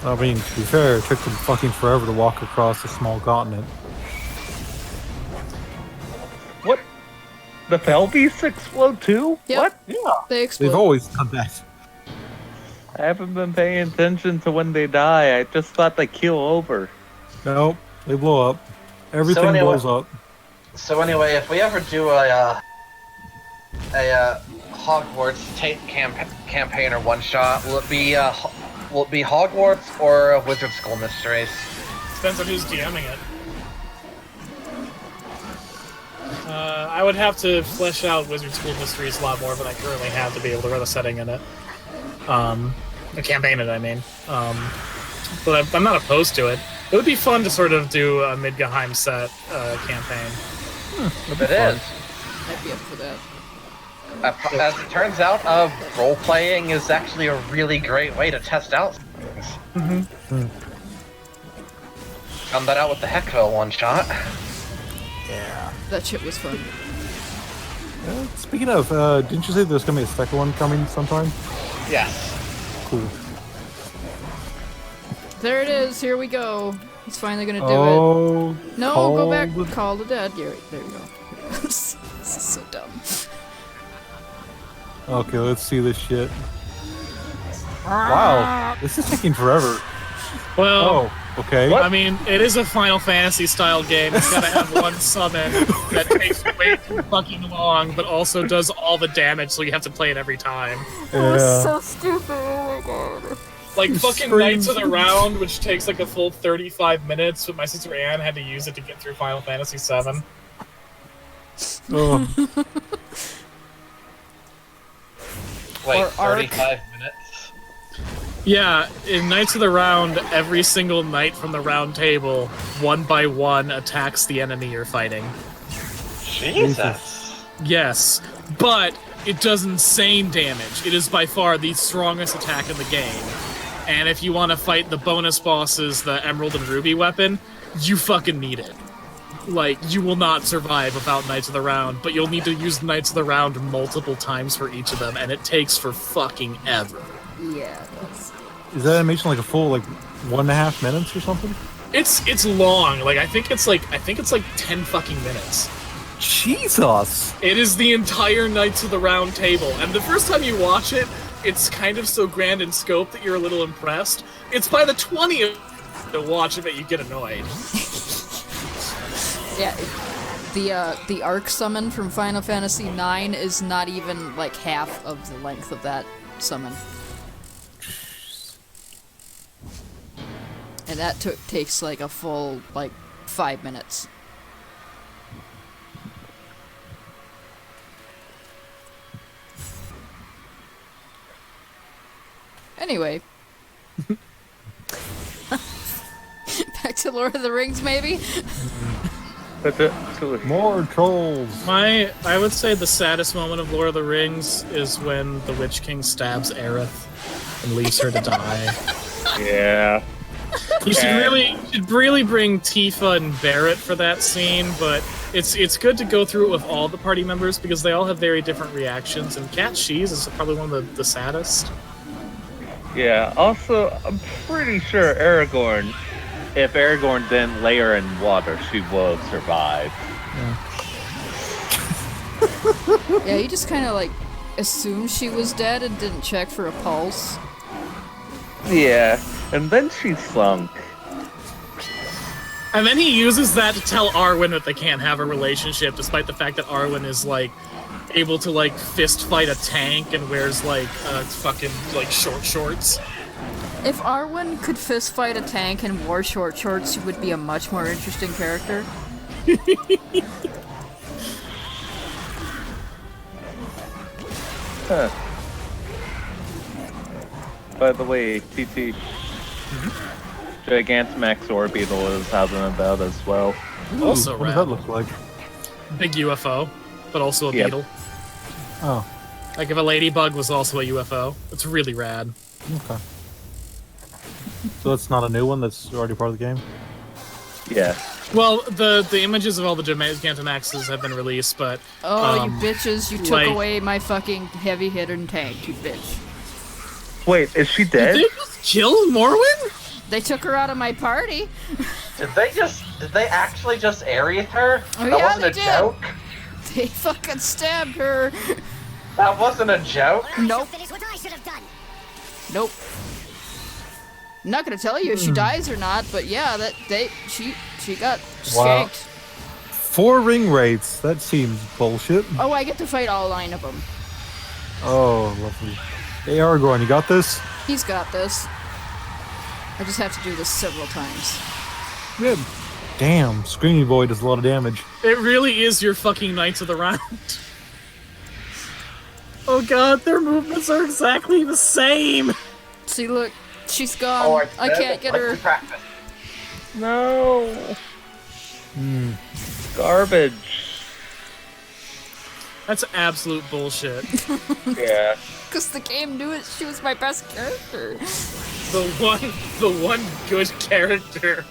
I mean, to be fair, it took them fucking forever to walk across a small continent. What? The Fell beasts explode too? Yep. What? Yeah. They explode. They've always done that. I haven't been paying attention to when they die. I just thought they keel over. Nope, they blow up. Everything anyway- blows up. So anyway, if we ever do a Hogwarts campaign or one shot, will it be Hogwarts or Wizard School Mysteries? Depends on who's DMing it. I would have to flesh out Wizard School Mysteries a lot more than I currently have to be able to run a setting in it. A campaign in it, I mean. But I'm not opposed to it. It would be fun to sort of do a Midgehheim set campaign. It is. I'd be up for that. As it turns out, role-playing is actually a really great way to test out things. Mm-hmm. Found that out with the Hecto one-shot. That shit was fun. Speaking of, didn't you say there's gonna be a second one coming sometime? Yes. Cool. There it is. Here we go. He's finally gonna do it. Oh, No, Call go back. the- Call the dead. There you go. This is so dumb. Okay, let's see this shit. Wow, this is taking forever. Well, Oh, okay. I mean, it is a Final Fantasy style game. It's gotta have one summon that takes way too fucking long, but also does all the damage, so you have to play it every time. Yeah. stupid. Oh my god. Like fucking Screams. Knights of the Round, which takes like a full 35 minutes, but my sister Anne had to use it to get through Final Fantasy VII. Oh. Wait, Or Ark. 35 minutes? Yeah, in Knights of the Round, every single knight from the round table, one by one, attacks the enemy you're fighting. Jesus. Yes, but it does insane damage. It is by far the strongest attack in the game. And if you want to fight the bonus bosses, the Emerald and Ruby weapon, you fucking need it. Like, you will not survive without Knights of the Round, but you'll need to use Knights of the Round multiple times for each of them, and it takes for fucking ever. Yeah. Is that animation like a full 1.5 minutes or something? It's long. Like I think it's like 10 fucking minutes. Jesus! It is the entire Knights of the Round Table, and the first time you watch it, it's kind of so grand in scope that you're a little impressed. It's by the 20th to watch it that you get annoyed. Yeah. The Arc summon from Final Fantasy IX is not even like half of the length of that summon. And that takes like a full 5 minutes. Anyway. Back to Lord of the Rings, maybe? More trolls. I would say the saddest moment of Lord of the Rings is when the Witch King stabs Aerith and leaves her to die. Yeah. You should really bring Tifa and Barrett for that scene, but it's good to go through it with all the party members because they all have very different reactions, and Cat Shees is probably one of the saddest. Yeah, also, I'm pretty sure Aragorn, if Aragorn didn't lay her in water, she would have survived. Yeah, he just kind of assumed she was dead and didn't check for a pulse. Yeah, and then she sunk. And then he uses that to tell Arwen that they can't have a relationship, despite the fact that Arwen is able to fist fight a tank and wears fucking short shorts. If Arwen could fist fight a tank and wore short shorts, she would be a much more interesting character. Huh. By the way, TT, Gigantamax Orbital is having about as well. Also What does rad. that look like? Big UFO, but also a Yep. beetle. Oh, Like if a ladybug was also a UFO. It's really rad. okay. So that's not a new one, that's already part of the game? Yeah. Well, the images of all the Gigantamaxes have been released, but Oh, you bitches, you took like- away my fucking heavy hitter tank, you bitch. Wait, is she did dead? they just kill Morwen? They took her out of my party. Did they actually just area her? Oh, That yeah, wasn't they a did. joke? They fucking stabbed her. That wasn't a joke? Nope. That is what I should have done. Nope. I'm not gonna tell you if she dies or not, but yeah, she got Wow. skanked. 4 ring rates, that seems bullshit. Oh, I get to fight all 9 of them. Oh, lovely. Hey Aragorn, you got this? He's got this. I just have to do this several times. Good. Damn, Screamy Boy does a lot of damage. It really is your fucking Knights of the Round. Oh god, their movements are exactly the same! See, look, she's gone. I can't get her. Practice. No. Garbage. That's absolute bullshit. Yeah. Because the game knew it. She was my best character. The one good character.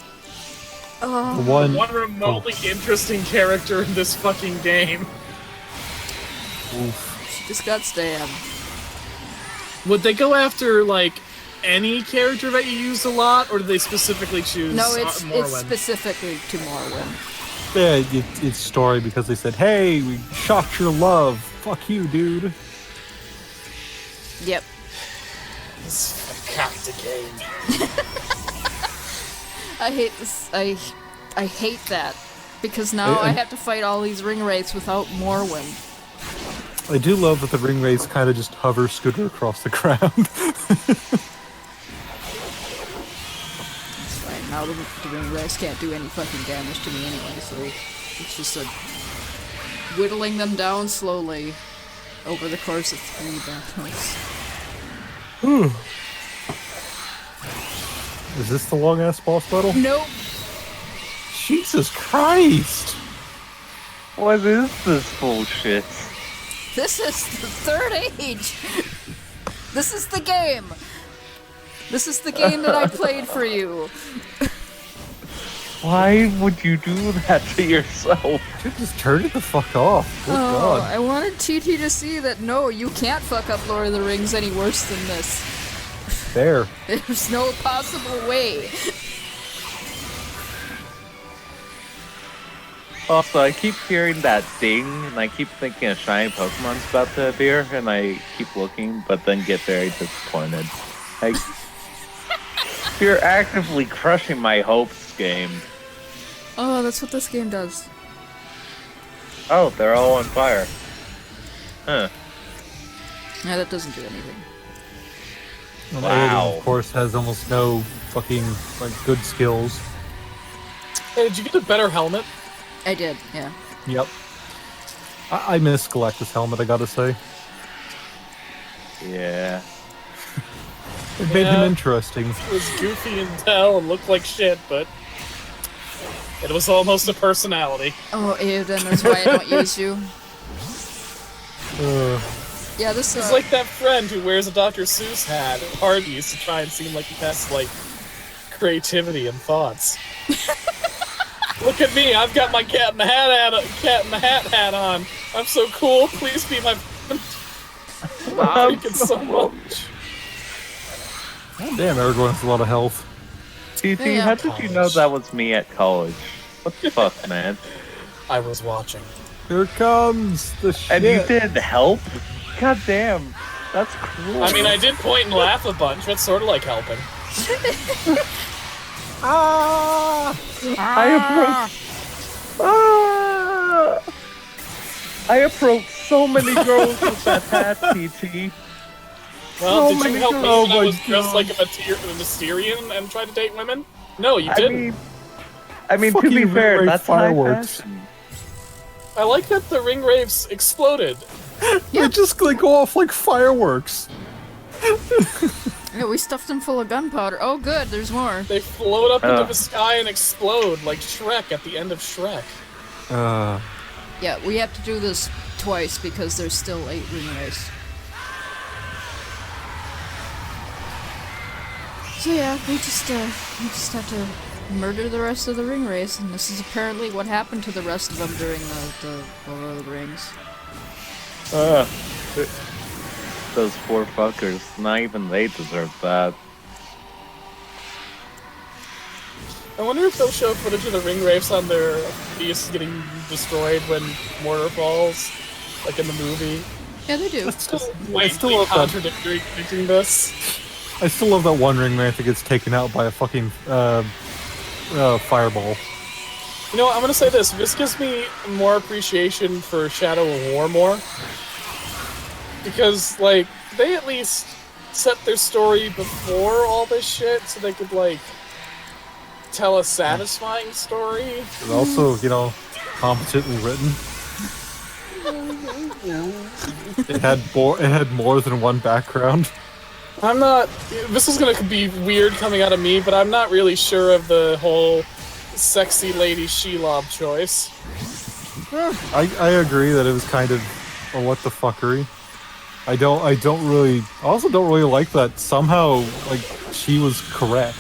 The one... One remotely interesting character in this fucking game. She just got stabbed. Would they go after, any character that you use a lot, or do they specifically choose No, it's Morwen? specifically to Morwen. Yeah, it's story because they said, hey, we shocked your love. Fuck you, dude. Yep. This fucking game. I hate this. I hate that. Because now I have to fight all these ring wraiths without Morrowind. I do love that the ring wraiths kind of just hover scooter across the ground. Right, now the ring wraiths can't do any fucking damage to me anyway, so it's just a whittling them down slowly over the course of 3 battles. Is this the long-ass boss battle? Nope. Jesus Christ! What is this bullshit? This is the third age! This is the game! This is the game that I played for you! Why would you do that to yourself? Dude, just turn it the fuck off. Good God. I wanted TT to see that no, you can't fuck up Lord of the Rings any worse than this. There. There's no possible way. Also, I keep hearing that ding, and I keep thinking a shiny Pokemon's about to appear, and I keep looking, but then get very disappointed. Like, you're actively crushing my hopes, game. Oh, that's what this game does. Oh, they're all on fire. Huh. Yeah, that doesn't do anything. And Wow. Aiden, of course, has almost no fucking, like, good skills. Hey, did you get a better helmet? I did, yeah. Yep. I miss Galactus' helmet, I gotta say. Yeah. It made him Yeah. interesting. It was goofy and dull and looked like shit, but it was almost a personality. Oh, Aiden, that's why I don't use you. Yeah, this It's is like that friend who wears a Dr. Seuss hat at parties to try and seem like he has, like, creativity and thoughts. Look at me, I've got my cat in the hat on. I'm so cool, please be my friend. I'm Freaking so much. God damn, Aragorn has a lot of health. TT, Yeah. how did you know that was me at college? What the fuck, man? I was watching. Here comes the shit. And you did help? God damn, that's cruel. I mean, I did point and laugh a bunch, that's sort of like helping. Ah! I approached so many girls with that hat, TT. Well, So did you many help me girls. when I Oh was my dressed God. like a Mysterian and tried to date women? No, you didn't. I mean, to Fucking be fair, ring that's fireworks. high fashion. I like that the ring raves exploded. They just like go off like fireworks. Yeah, we stuffed them full of gunpowder. Oh, good, there's more. They float up into Ugh. the sky and explode like Shrek at the end of Shrek. Yeah, we have to do this twice because there's still 8 ring wraiths. So yeah, we just have to murder the rest of the ring wraiths, and this is apparently what happened to the rest of them during the Lord of the Rings. Those poor fuckers. Not even they deserve that. I wonder if they'll show footage of the ring wraiths on their beasts getting destroyed when mortar falls, like in the movie. Yeah, they do. Still still blatantly love that. contradicting this. I still love that one ring wraith that gets taken out by a fucking fireball. You know what, I'm gonna say this. This gives me more appreciation for Shadow of War more. Because, like, they at least set their story before all this shit so they could, like, tell a satisfying story. And also, you know, competently written. It had more than one background. I'm not... This is gonna be weird coming out of me, but I'm not really sure of the whole sexy lady Shelob choice. I agree that it was kind of a what the fuckery. I also don't really like that somehow, like, she was correct.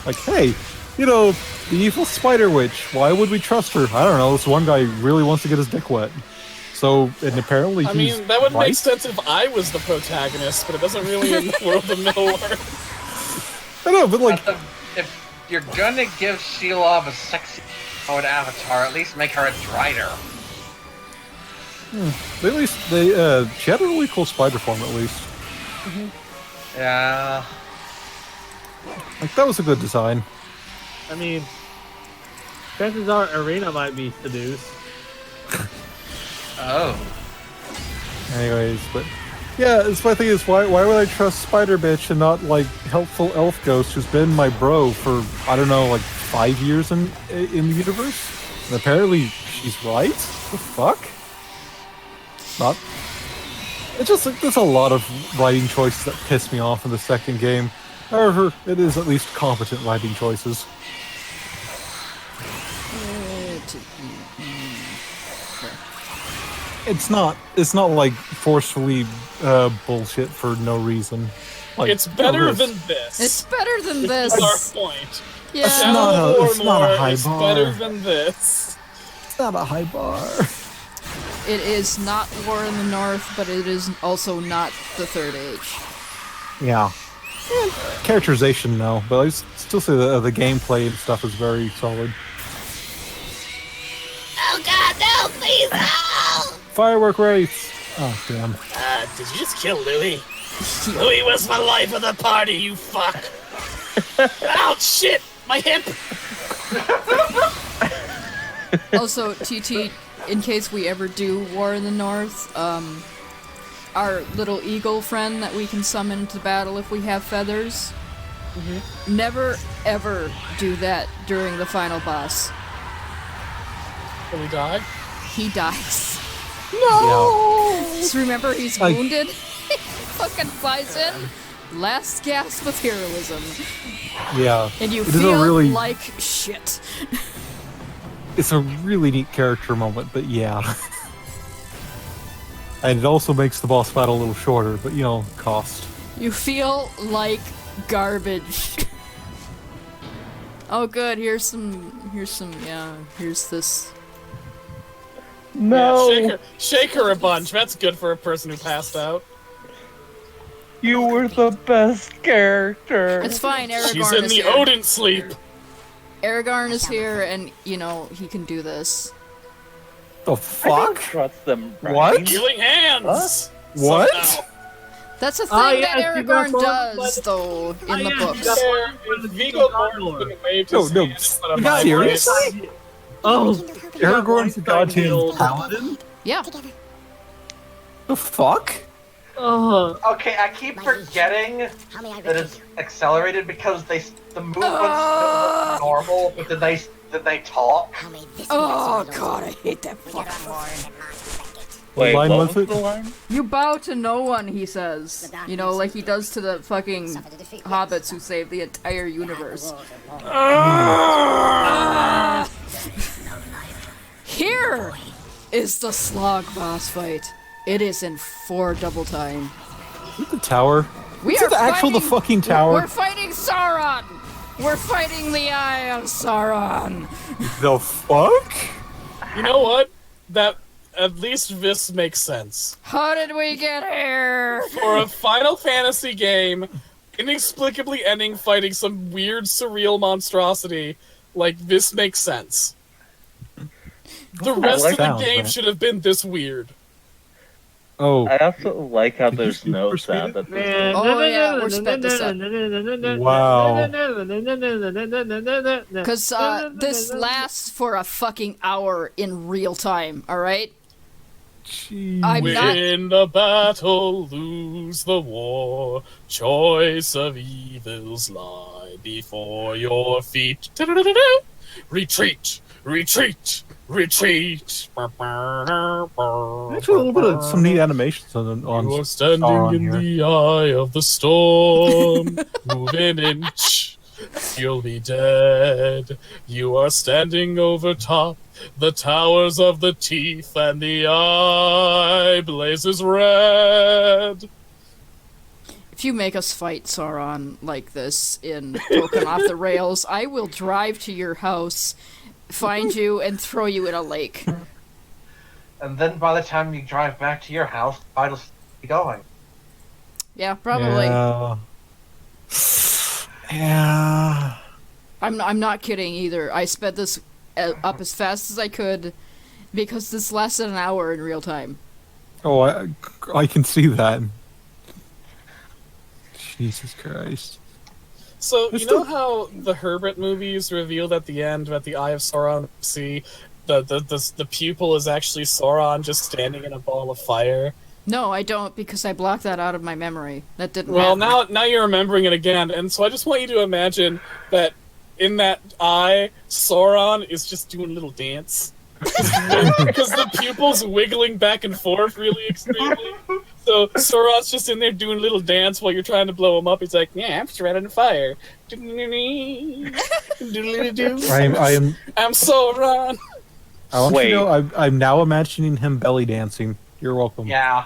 Like, hey, you know, the evil spider witch, why would we trust her? I don't know, this one guy really wants to get his dick wet. So, and apparently I he's mean, that would right? make sense if I was the protagonist, but it doesn't really in the world of Middle-earth. I know, but like, If you're gonna give Shelob a sexy mode avatar, at least make her a Drider. at least she had a really cool spider form at least. Yeah. Like, that was a good design. I mean, chances are Arena might be seduced. Oh. Anyways, but yeah, it's my thing is why would I trust Spider Bitch and not like helpful Elf Ghost who's been my bro for I don't know like 5 years in the universe, and apparently she's right. The fuck? Not. It's just like there's a lot of writing choices that piss me off in the second game. However, it is at least competent writing choices. It's not like forcefully bullshit for no reason. Like, It's better no, than this. It's better than That's this. our point. Yeah. It's not a high It's bar. better than this. It's not a high bar. It is not War in the North, but it is also not the Third Age. Yeah. Characterization, no, but I still say the gameplay and stuff is very solid. Oh god, no, please, no! Firework race! Oh, damn. Did you just kill Louis? Louis was my life of the party, you fuck! Ouch, shit! My hip! Also, TT, in case we ever do War in the North, our little eagle friend that we can summon to battle if we have feathers, never ever do that during the final boss. Will he die? He dies. No! Just remember, he's wounded. He fucking flies in. Last gasp of heroism. Yeah. And you It is a feel really- like shit. It's a really neat character moment, but yeah. And it also makes the boss battle a little shorter, but you know, cost. You feel like garbage. Oh good, here's this. No, Yeah, shake her a bunch. That's good for a person who passed out. you were the best character. It's fine, She's Aragorn in is the here. Odin sleep. Aragorn is here, and, you know, he can do this. The I don't fuck? trust them. What? Brian. Healing hands! What? Somehow. That's a thing Oh, that yeah, Aragorn Vigor does, Thorn, though, in the yeah, books. Vigor- Viggo Mortensen waved his No, hand instead of you my seriously? voice. Oh, Aragorn's the goddamn old paladin? Yeah. The fuck? Oh, Okay, I keep forgetting that it's accelerated because the movements look normal, but then they talk. Oh god, I hate that fuck. Wait, line what was was it? the line? You bow to no one, he says. You know, like he does to the fucking hobbits who saved the entire universe. Here is the slog boss fight. It is in 4 double time. The tower? We Is it the actual the fucking tower? We're fighting Sauron! We're fighting the Eye of Sauron! The fuck? You know what? That at least this makes sense. How did we get here? For a Final Fantasy game, inexplicably ending fighting some weird, surreal monstrosity, like, this makes sense. The rest like of the sounds, game right? should have been this weird. Oh, I also like how Did you there's see no First sound Meeting? at this man. Oh, yeah, we're sped this up. Wow. Because this lasts for a fucking hour in real time, alright? jeez. I'm not. Win the battle, lose the war. Choice of evils lie before your feet. Retreat, retreat, retreat. Actually, a little bit of some neat animations on You are Sauron standing in here. the eye of the storm. Move an inch, you'll be dead. You are standing over top the towers of the teeth, and the eye blazes red. If you make us fight Sauron like this in Token Off the Rails, I will drive to your house, find you, and throw you in a lake. And then by the time you drive back to your house, the fight'll be going. Yeah, probably. Yeah. I'm not kidding either. I sped this up as fast as I could because this lasted an hour in real time. Oh, I can see that. Jesus Christ. So, It's you know still- how the Herbert movies revealed at the end, at the Eye of Sauron, see the pupil is actually Sauron just standing in a ball of fire? No, I don't, because I blocked that out of my memory. That didn't Well, happen. now you're remembering it again, and so I just want you to imagine that in that eye, Sauron is just doing a little dance. Because the pupil's wiggling back and forth really extremely. So Sauron's just in there doing a little dance while you're trying to blow him up. He's like, yeah, I'm surrounded fire. I am. I'm Sauron. I want Wait. you to know, I'm now imagining him belly dancing. You're welcome. Yeah.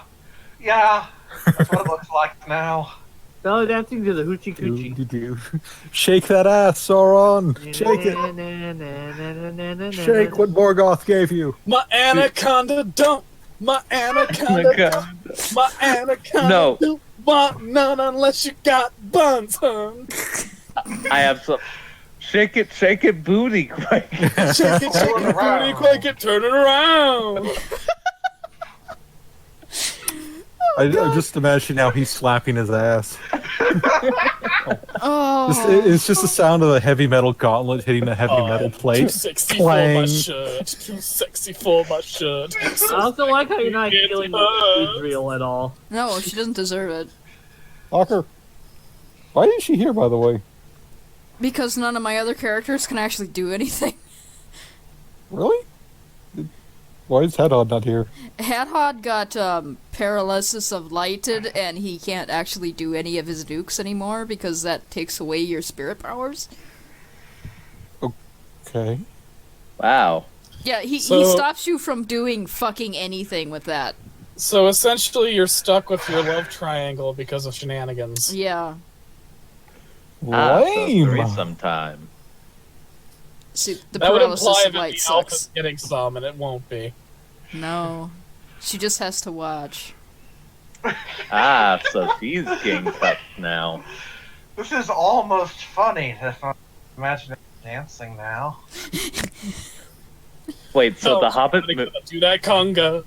Yeah. That's what it looks like now. Belly dancing to the hoochie Do, coochie. do, do. Shake that ass, Sauron. Shake it. Shake what Morgoth gave you. My anaconda don't. My anaconda don't. My anaconda No. don't want none unless you got buns, hun. I have some. Shake it, booty, quick. Shake it, booty, quick it, turn it around. I'm just imagining how he's slapping his ass. Oh, It's just the sound of a heavy metal gauntlet hitting a heavy metal Too plate. sexy for my Clang. shirt. Too sexy for my shirt. I also like how you're not Get feeling buzzed. Israel at all. no, she doesn't deserve it. Locker. Why isn't she here, by the way? Because none of my other characters can actually do anything. Really? Why is Hedgehog not here? Hadhod got paralysis of lighted, and he can't actually do any of his nukes anymore because that takes away your spirit powers. Okay. Wow. Yeah, he So- stops you from doing fucking anything with that. So essentially, you're stuck with your love triangle because of shenanigans. Yeah. So Lame. threesome time. See, the That would paralysis imply of that light the elf sucks. is getting some, and it won't be. No. She just has to watch. Ah, so she's getting cut now. This is almost funny if I imagine it dancing now. Wait, so No, the Hobbit somebody gotta do that conga.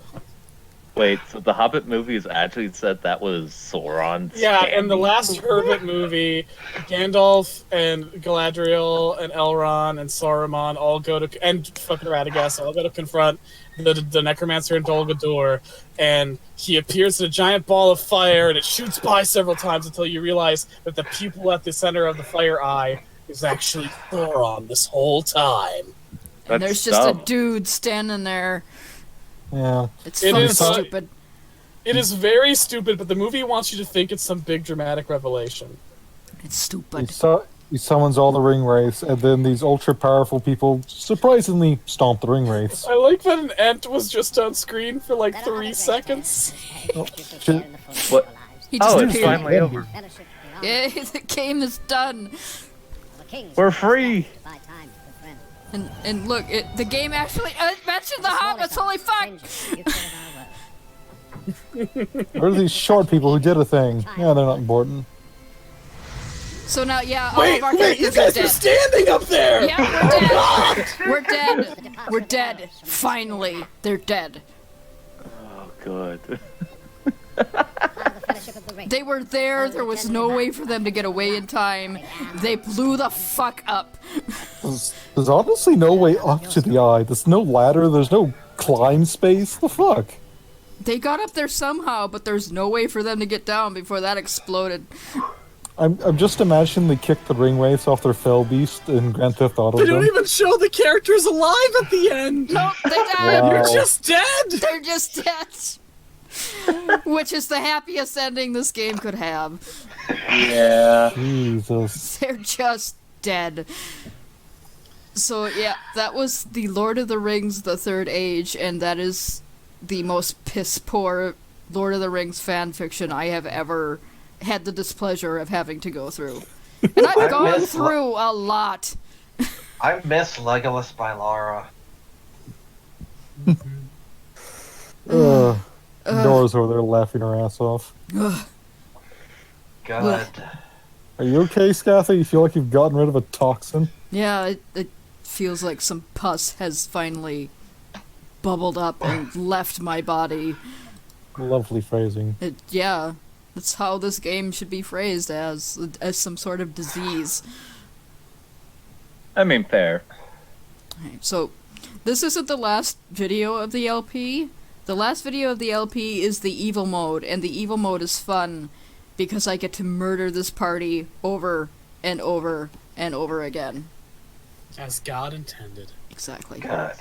Wait, so the Hobbit movies actually said that was Sauron. Yeah, in the standing? last Hobbit movie, Gandalf and Galadriel and Elrond and Saruman all go to, and fucking Radagast all go to confront the Necromancer and Dol Guldur, and he appears in a giant ball of fire, and it shoots by several times until you realize that the pupil at the center of the fire eye is actually Sauron this whole time. And That's there's just dumb. a dude standing there. Yeah. It's It fucking is, stupid. It is very stupid, but the movie wants you to think it's some big dramatic revelation. It's He, stupid. he summons all the ring wraiths, and then these ultra powerful people surprisingly stomp the ring wraiths. I like that an Ent was just on screen for like 3 seconds. Shit. What? He just Oh, it's appeared. finally over. Yeah, the game is done. We're free. And look, the game actually mentioned the hobbits. Holy fuck! What are these short people who did a thing? Yeah, they're not important. So now, yeah, all of our characters are dead. standing up there! Yeah, we're dead. We're dead. We're dead. Finally, they're dead. Oh, good. They were there. There was no way for them to get away in time. They blew the fuck up. There's honestly no way up to the eye. There's no ladder. There's no climb space. The fuck? They got up there somehow, but there's no way for them to get down before that exploded. I'm just imagining they kicked the ring wraiths off their fell beast in Grand Theft Auto. They don't again. even show the characters alive at the end! Nope, they died. Wow. You're just dead! They're just dead. Which is the happiest ending this game could have. Yeah. Jesus. They're just dead. So yeah, that was the Lord of the Rings: The Third Age, and that is the most piss poor Lord of the Rings fan fiction I have ever had the displeasure of having to go through. And I've gone through a lot. I miss Legolas by Laura. Nora's over there laughing her ass off. Good. Are you okay, Scathy? You feel like you've gotten rid of a toxin? Yeah, it feels like some pus has finally bubbled up and left my body. Lovely phrasing. Yeah. That's how this game should be phrased as some sort of disease. I mean, fair. Okay, so, this isn't the last video of the LP. The last video of the LP is the evil mode, and the evil mode is fun because I get to murder this party over and over and over again. As God intended. Exactly. God.